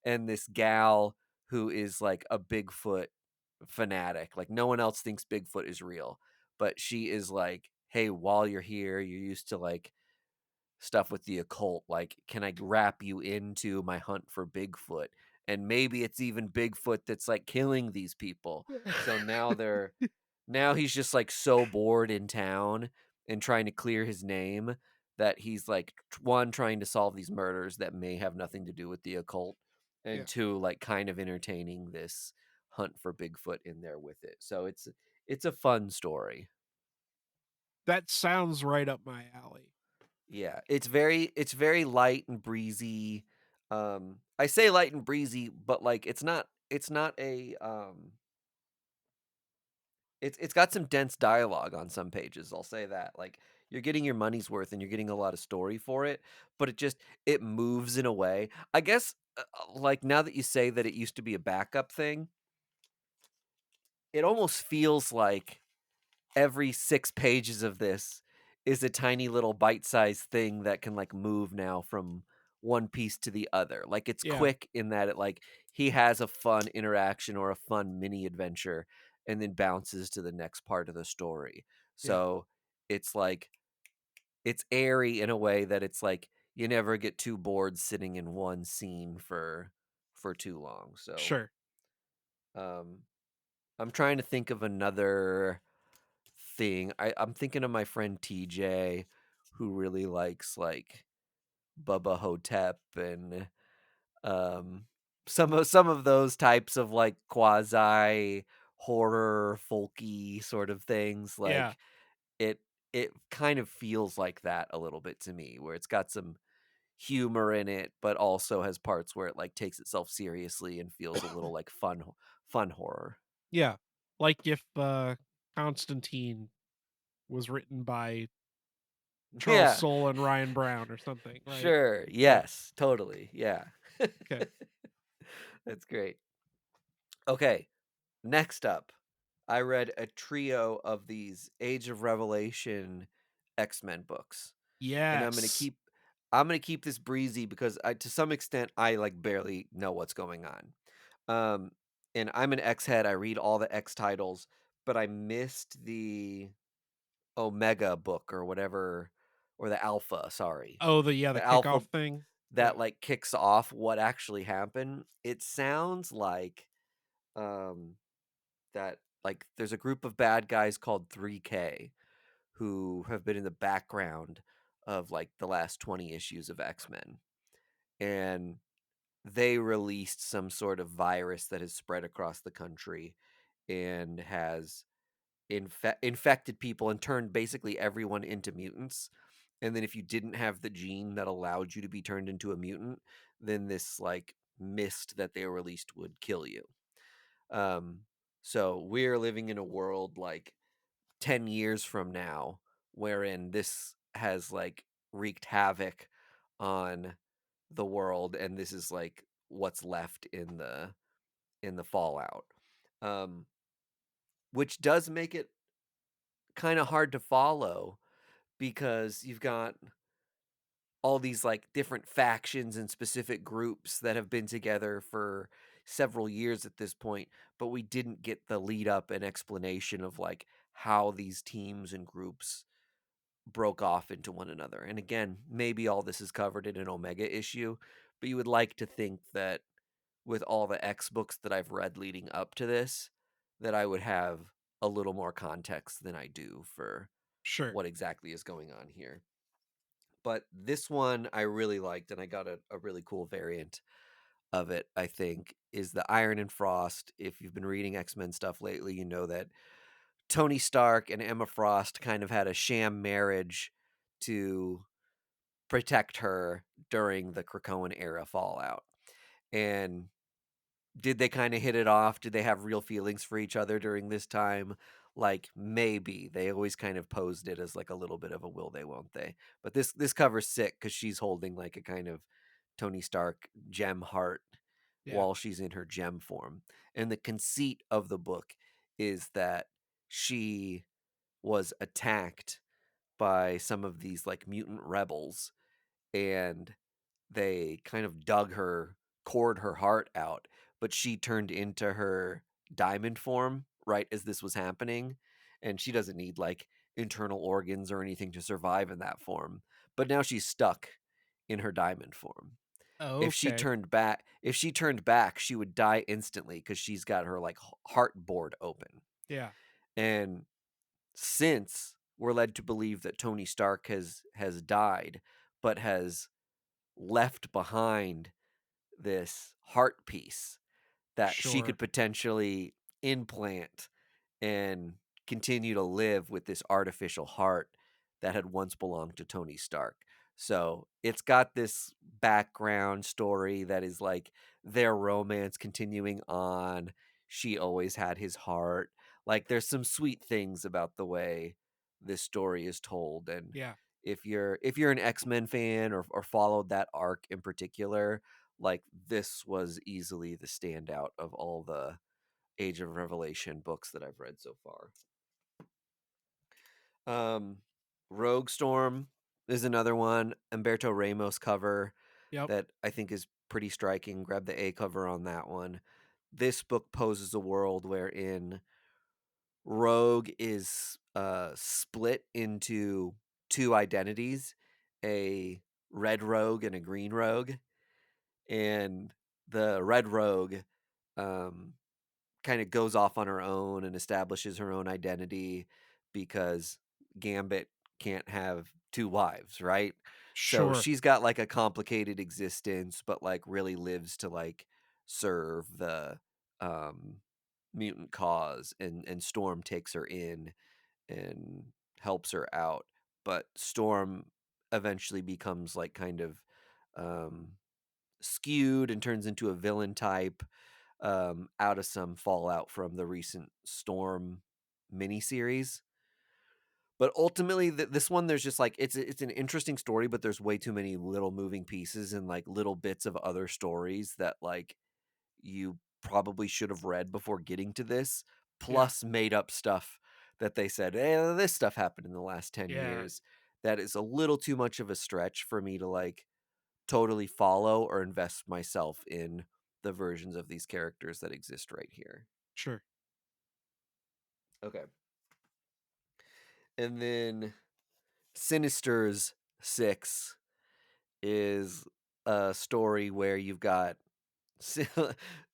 and this gal who is like a Bigfoot fanatic, like no one else thinks Bigfoot is real, but she is like, hey, while you're here, you're used to like stuff with the occult, like, can I wrap you into my hunt for Bigfoot? And maybe it's even Bigfoot that's like killing these people. So now he's just like so bored in town and trying to clear his name that he's like, one, trying to solve these murders that may have nothing to do with the occult, Yeah. and two, like kind of entertaining this hunt for Bigfoot in there with it. So it's a fun story. That sounds right up my alley. Yeah, it's very light and breezy. I say light and breezy, but like it's not a it's got some dense dialogue on some pages, I'll say that. Like, you're getting your money's worth and you're getting a lot of story for it, but it moves in a way. I guess like now that you say that it used to be a backup thing, it almost feels like every 6 pages of this is a tiny little bite-sized thing that can like move now from one piece to the other. Like, it's Yeah. quick in that it like he has a fun interaction or a fun mini adventure and then bounces to the next part of the story. Yeah. So it's like it's airy in a way that it's like you never get too bored sitting in one scene for too long. So Sure. um I'm trying to think of another thing. I'm thinking of my friend TJ, who really likes like Bubba Hotep and um some of those types of like quasi horror folky sort of things. Yeah. Like it it kind of feels like that a little bit to me, where it's got some humor in it, but also has parts where it like takes itself seriously and feels a little like fun horror. Yeah. Like if Constantine was written by Charles Yeah, Soule and Ryan Brown or something, right? sure. Yeah. Yes, totally. Yeah. Okay. That's great. Okay, next up, I read a trio of these Age of Revelation X-Men books. And Yes. I'm gonna keep this breezy because to some extent I like barely know what's going on. Um, and I'm an X head. I read all the X titles, but I missed the Omega book or whatever, or the Alpha. Sorry, Oh, the the Alpha kickoff thing. Yeah. that like kicks off what actually happened. It sounds like um that like there's a group of bad guys called 3K who have been in the background of like the last 20 issues of X-Men, and they released some sort of virus that has spread across the country and has infected people and turned basically everyone into mutants. And then if you didn't have the gene that allowed you to be turned into a mutant, then this like mist that they released would kill you. Um, so we're living in a world like 10 years from now wherein this has like wreaked havoc on the world, and this is like what's left in the fallout. Um, which does make it kind of hard to follow because you've got all these like different factions and specific groups that have been together for several years at this point, but we didn't get the lead up and explanation of like how these teams and groups broke off into one another. And again, maybe all this is covered in an Omega issue, but you would like to think that with all the X books that I've read leading up to this, that I would have a little more context than I do for Sure. what exactly is going on here. But this one I really liked, and I got a really cool variant of it, I think, is the Iron and Frost. If you've been reading X-Men stuff lately, you know that Tony Stark and Emma Frost kind of had a sham marriage to protect her during the Krakoan era fallout. And did they kind of hit it off? Did they have real feelings for each other during this time? Like maybe they always kind of posed it as like a little bit of a will they won't they. But this cover's sick because she's holding like a kind of Tony Stark gem heart Yeah. while she's in her gem form. And the conceit of the book is that she was attacked by some of these like mutant rebels, and they kind of cored her heart out, but she turned into her diamond form right as this was happening. And she doesn't need like internal organs or anything to survive in that form. But now she's stuck in her diamond form. Okay. If she turned back, she would die instantly because she's got her like heart board open. Yeah. And since we're led to believe that Tony Stark has died, but has left behind this heart piece that she Sure. could potentially implant and continue to live with this artificial heart that had once belonged to Tony Stark. So it's got this background story that is like their romance continuing on. She always had his heart. Like there's some sweet things about the way this story is told. And Yeah. if you're an X-Men fan or followed that arc in particular, like this was easily the standout of all the Age of Revelation books that I've read so far. Um, Rogue Storm is another one. Umberto Ramos cover Yep. that I think is pretty striking. Grab the A cover on that one. This book poses a world wherein Rogue is split into two identities, a red rogue and a green rogue. And the red rogue um, kind of goes off on her own and establishes her own identity, because Gambit can't have two wives, right? So Sure. she's got like a complicated existence, but like really lives to like serve the um mutant cause, and Storm takes her in and helps her out. But Storm eventually becomes like kind of um skewed and turns into a villain type, out of some fallout from the recent Storm miniseries. But ultimately, this one, there's just like it's an interesting story, but there's way too many little moving pieces and like little bits of other stories that like you probably should have read before getting to this, Yeah. plus made up stuff that they said, hey, this stuff happened in the last 10 Yeah. years. That is a little too much of a stretch for me to like totally follow or invest myself in the versions of these characters that exist right here. Sure. Okay. And then Sinister's 6 is a story where you've got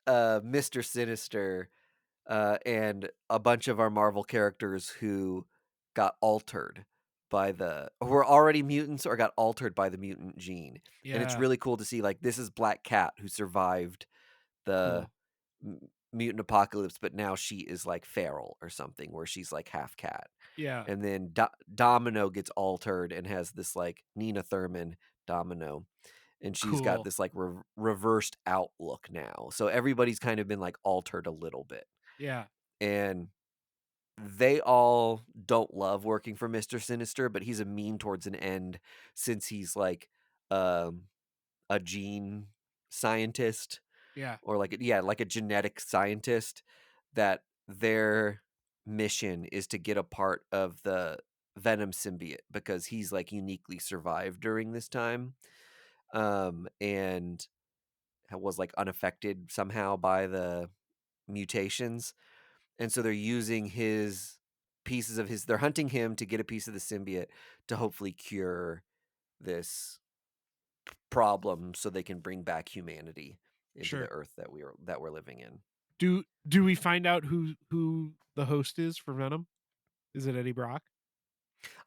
Mr. Sinister, and a bunch of our Marvel characters who got altered by who were already mutants or got altered by the mutant gene. And it's Yeah. really cool to see, like, this is Black Cat who survived the Cool. mutant apocalypse, but now she is like feral or something, where she's like half cat. Yeah. And then Domino gets altered and has this like Nina Thurman Domino, and she's got Cool. this like reversed outlook now. So everybody's kind of been like altered a little bit, Yeah. and they all don't love working for Mr. Sinister, but he's a mean towards an end, since he's like um, a gene scientist, Yeah. or like like a genetic scientist, that their mission is to get a part of the Venom symbiote because he's like uniquely survived during this time, and was like unaffected somehow by the mutations. And so they're using his pieces of his they're hunting him to get a piece of the symbiote to hopefully cure this problem so they can bring back humanity into the Sure. earth that we're living in. Do we find out who the host is for Venom? Is it Eddie Brock?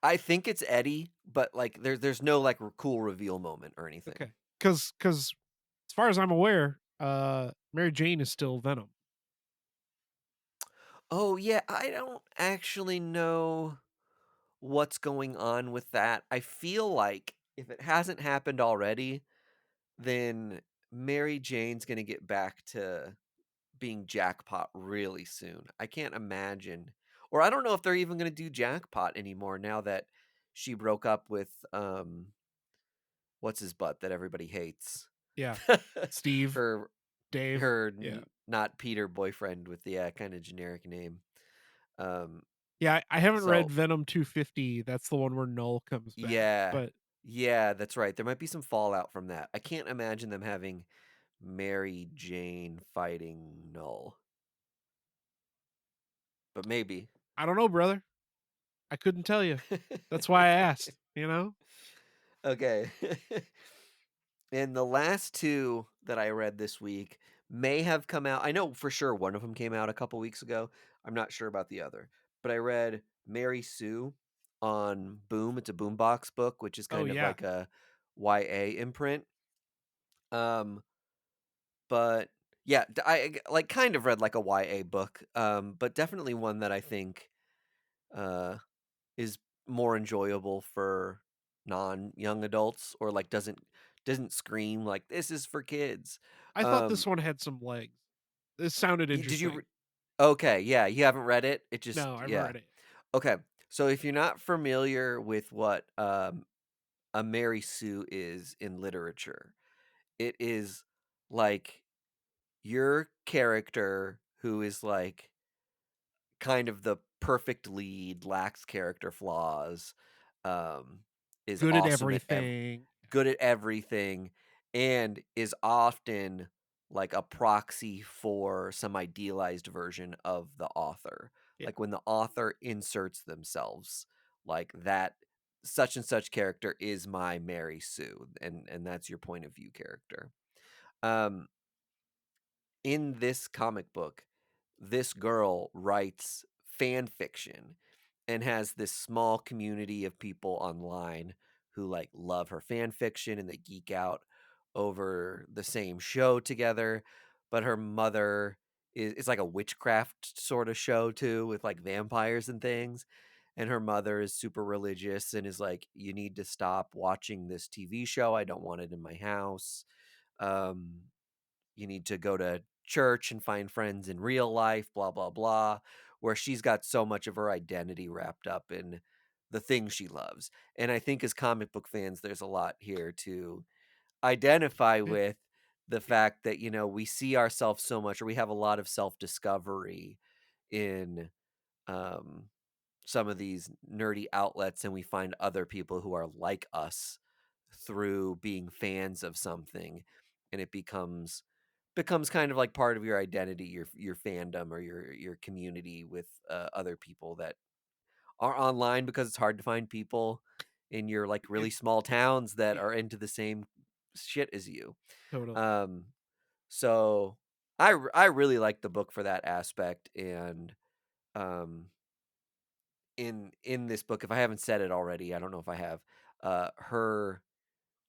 I think it's Eddie, but like there's no like cool reveal moment or anything. Okay. Cuz as far as I'm aware, Mary Jane is still Venom. Oh yeah, I don't actually know what's going on with that. I feel like if it hasn't happened already, then Mary Jane's going to get back to being Jackpot really soon. I can't imagine. Or I don't know if they're even going to do Jackpot anymore now that she broke up with what's his butt that everybody hates. Yeah. Steve, her Dave. her Yeah. not Peter boyfriend with the kind of generic name. Um Yeah, I haven't read so Venom 250. That's the one where Null comes back. yeah. But Yeah, that's right. There might be some fallout from that. I can't imagine them having Mary Jane fighting Null. But maybe. I don't know, brother. I couldn't tell you. That's why I asked, you know? Okay. And the last two that I read this week may have come out. I know for sure one of them came out a couple weeks ago. I'm not sure about the other. But I read Mary Sue on Boom. It's a Boombox book, which is Oh kind of yeah. like a YA imprint. Um, but yeah, I like kind of read like a YA book. But definitely one that I think uh is more enjoyable for non-young adults, or like doesn't scream like this is for kids. I thought Um this one had some legs. This sounded did you interesting. okay, yeah, you haven't read it? It just No, I haven't yeah. read it. Okay. So if you're not familiar with what a Mary Sue is in literature, it is like your character who is like kind of the perfect lead, lacks character flaws, um, is Good at awesome at everything. good at everything, and is often like a proxy for some idealized version of the author. Yeah. Like when the author inserts themselves, like that such and such character is my Mary Sue, and that's your point of view character. Um, in this comic book, this girl writes fan fiction, and has this small community of people online who like love her fan fiction and they geek out over the same show together. But her mother is it's like a witchcraft sort of show too with like vampires and things. And her mother is super religious and is like, you need to stop watching this TV show. I don't want it in my house. Um, you need to go to church and find friends in real life, blah, blah, blah, where she's got so much of her identity wrapped up in the thing she loves. And I think as comic book fans, there's a lot here to identify Yeah. with the fact that, we see ourselves so much, or we have a lot of self discovery in um, some of these nerdy outlets, and we find other people who are like us through being fans of something, and it becomes kind of like part of your identity, your fandom or your community with other people that are online, because it's hard to find people in your like Yeah. really small towns that Yeah. are into the same shit as you. Totally. Um, so I really like the book for that aspect, and um, in this book, if I haven't said it already, I don't know if I have. Her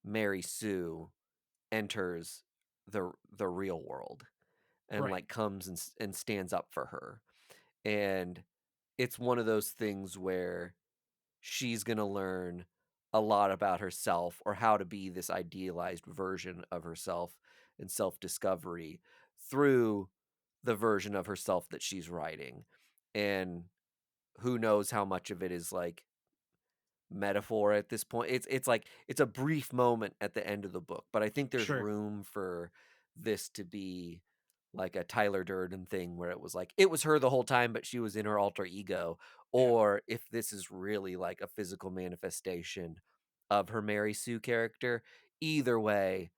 Mary Sue enters the real world and Right. like comes and stands up for her. And it's one of those things where she's going to learn a lot about herself, or how to be this idealized version of herself and self-discovery through the version of herself that she's writing. And who knows how much of it is like metaphor at this point. It's like it's a brief moment at the end of the book, but I think there's Sure. room for this to be like a Tyler Durden thing where it was like it was her the whole time, but she was in her alter ego, Yeah. or if this is really like a physical manifestation of her Mary Sue character. Either way,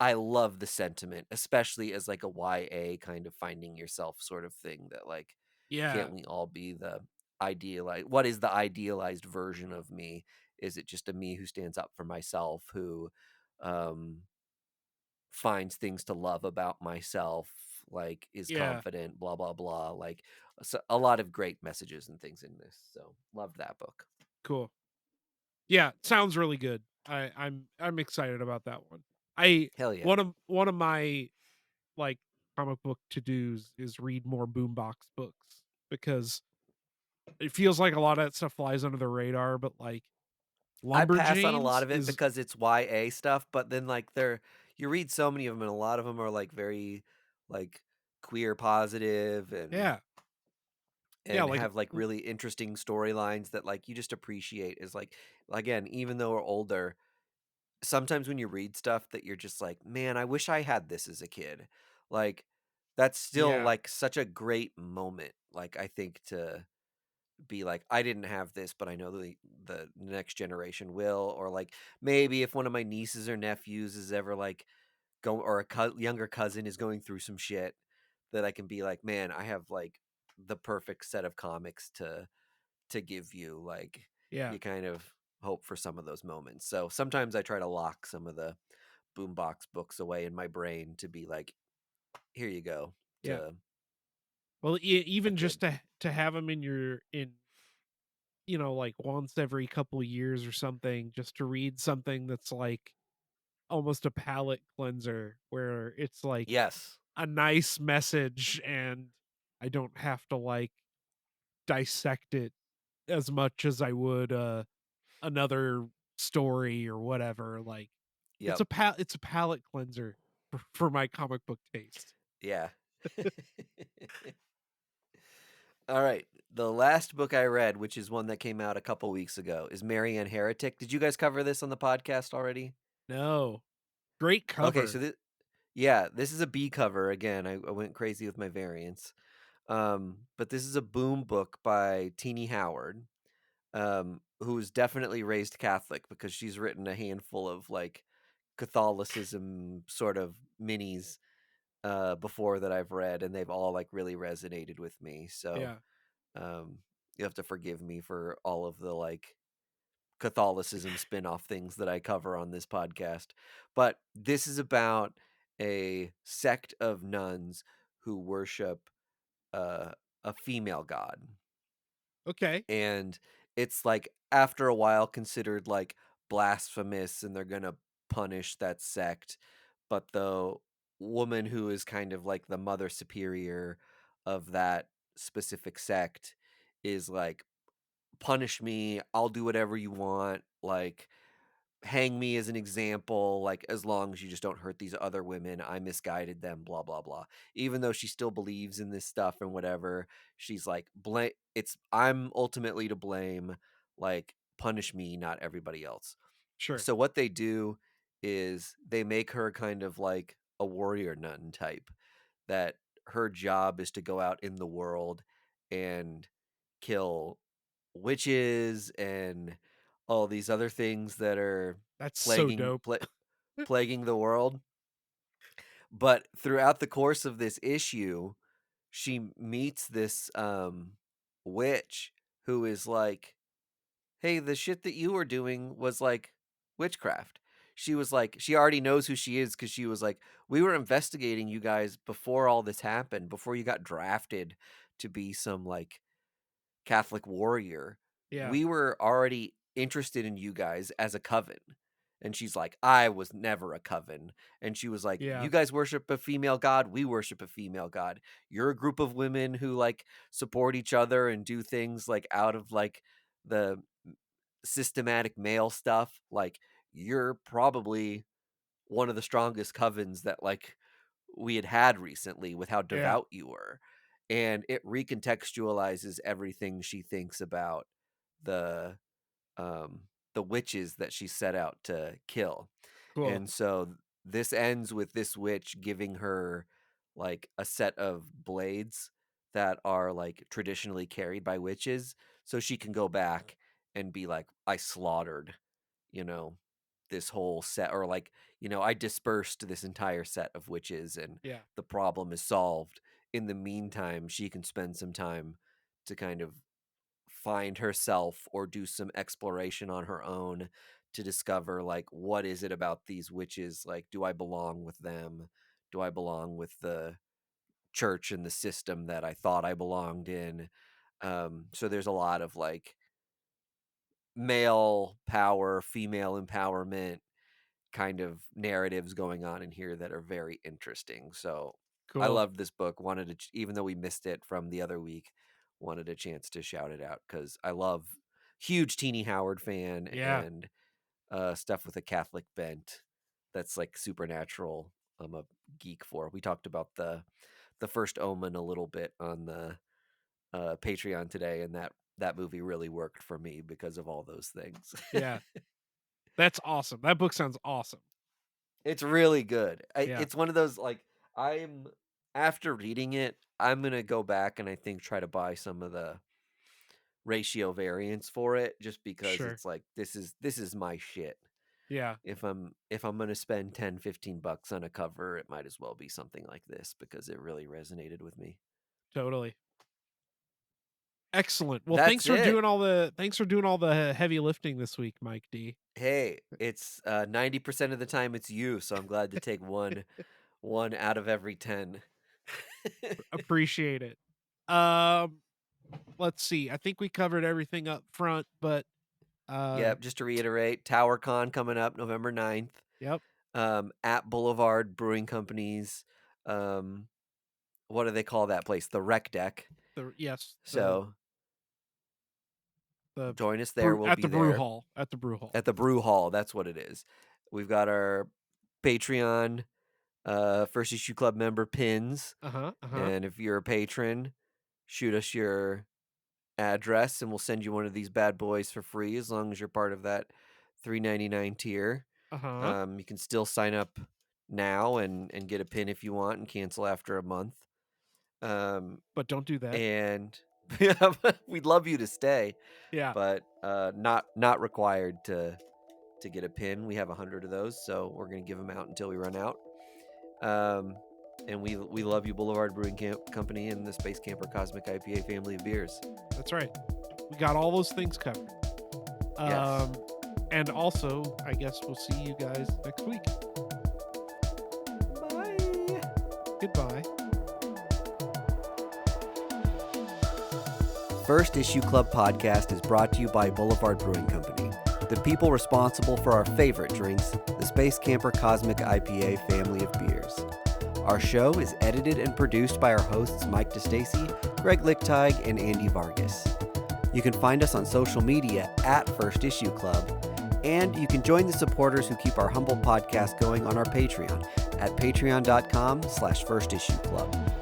I love the sentiment, especially as like a YA kind of finding yourself sort of thing, that like, Yeah. can't we all be the idealized? What is the idealized version of me? Is it just a me who stands up for myself, who um, finds things to love about myself, like is Yeah. confident, blah, blah, blah. Like a lot of great messages and things in this. So loved that book. Cool. Yeah, sounds really good. I'm excited about that one. I Hell yeah. one of my like comic book to dos is read more boombox books, because it feels like a lot of that stuff flies under the radar, but like I pass on a lot Lumberjanes of it is because it's YA stuff, but then like you read so many of them, and a lot of them are like very like queer positive and yeah. Yeah, and like have like really interesting storylines that like you just appreciate. Is like, again, even though we're older, sometimes when you read stuff that you're just like, man, I wish I had this as a kid. Like that's still yeah. like such a great moment. Like I think to be like, I didn't have this, but I know the next generation will. Or like maybe if one of my nieces or nephews is ever like go, or a younger cousin is going through some shit, that I can be like, man, I have like the perfect set of comics to give you. Like Yeah. you kind of hope for some of those moments. So sometimes I try to lock some of the boombox books away in my brain to be like, here you go Yeah. to Well, a even kid. just to have them in your in like once every couple years or something, just to read something that's like almost a palate cleanser, where it's like Yes. a nice message and I don't have to like dissect it as much as I would another story or whatever. Like Yep. it's a palate cleanser for my comic book taste. Yeah. All right. The last book I read, which is one that came out a couple weeks ago, is Marian Heretic. Did you guys cover this on the podcast already? No. Great Okay, so cover. yeah, this is a B cover again. I went crazy with my variants. But this is a boom book by Teenie Howard, who's definitely raised Catholic, because she's written a handful of like Catholicism sort of minis before that I've read, and they've all like really resonated with me. So Yeah. um, you have to forgive me for all of the like Catholicism spin-off things that I cover on this podcast. But this is about a sect of nuns who worship uh, a female god. Okay. and it's like after a while considered like blasphemous, and they're gonna punish that sect. But the woman who is kind of like the mother superior of that specific sect is like, punish me, I'll do whatever you want, like hang me as an example, like as long as you just don't hurt these other women. I misguided them, blah blah blah. Even though she still believes in this stuff and whatever, she's like, blame, it's, I'm ultimately to blame, like punish me, not everybody else. Sure. So what they do is they make her kind of like a warrior nun type, that her job is to go out in the world and kill witches and all these other things that are That's so plaguing dope. plaguing the world. But throughout the course of this issue, she meets this witch who is like, "Hey, the shit that you were doing was like witchcraft." She was like, she already knows who she is because she was like, "We were investigating you guys before all this happened, before you got drafted to be some like Catholic warrior. Yeah. We were already interested in you guys as a coven." And she's like, "I was never a coven." And she was like, Yeah. "You guys worship a female god. We worship a female god. You're a group of women who like support each other and do things like out of like the systematic male stuff. Like, you're probably one of the strongest covens that like we had recently with how Yeah. devout you were." And it recontextualizes everything she thinks about the um the witches that she set out to kill. Cool. And so this ends with this witch giving her like a set of blades that are like traditionally carried by witches, so she can go back and be like, "I slaughtered, you know, this whole set," or like, "I dispersed this entire set of witches and Yeah. the problem is solved." In the meantime, she can spend some time to kind of find herself or do some exploration on her own to discover like, what is it about these witches? Like, do I belong with them? Do I belong with the church and the system that I thought I belonged in? So there's a lot of like male power, female empowerment kind of narratives going on in here that are very interesting. So I Cool. loved this book. Wanted to, even though we missed it from the other week, wanted a chance to shout it out because I love, huge Teenie Howard fan, Yeah. and stuff with a Catholic bent that's like supernatural. I'm a geek for. We talked about the first Omen a little bit on the Patreon today, and that movie really worked for me because of all those things. Yeah. That's awesome. That book sounds awesome. It's really good. Yeah. It's one of those like, I'm, after reading it, I'm gonna go back and I think try to buy some of the ratio variants for it, just because Sure. it's like, this is my shit. Yeah. If I'm gonna spend 10-15 bucks on a cover, it might as well be something like this because it really resonated with me. Totally. Excellent. Well, That's it. thanks for doing all the heavy lifting this week, Mike D. Hey, it's 90% of the time it's you, so I'm glad to take one out of every 10. Appreciate it. Um, let's see. I think we covered everything up front, but Yep, just to reiterate, TowerCon coming up November 9th. yep. At Boulevard Brewing Company's, what do they call that place? The Rec Deck. Yes, So the join us there. We'll at be the brew there hall. At the brew hall. at the Brew Hall. That's what it is. We've got our Patreon First Issue Club member pins. Uh-huh. Uh-huh. And if you're a patron, shoot us your address and we'll send you one of these bad boys for free, as long as you're part of that $3.99 tier. Uh-huh. You can still sign up now and get a pin if you want, and cancel after a month. But don't do that. And we'd love you to stay, Yeah. but not required to get a pin. We have 100 of those, so we're gonna give them out until we run out. And we love you, Boulevard Brewing Company, and the Space Camper Cosmic IPA family of beers. That's right. We got all those things covered. Yes. And also, I guess we'll see you guys next week. Bye. Goodbye. First Issue Club podcast is brought to you by Boulevard Brewing Company, the people responsible for our favorite drinks, the Space Camper Cosmic IPA family of beers. Our show is edited and produced by our hosts Mike DeStacy, Greg Lichtig, and Andy Vargas. You can find us on social media at First Issue Club, and you can join the supporters who keep our humble podcast going on our Patreon at patreon.com/firstissueclub.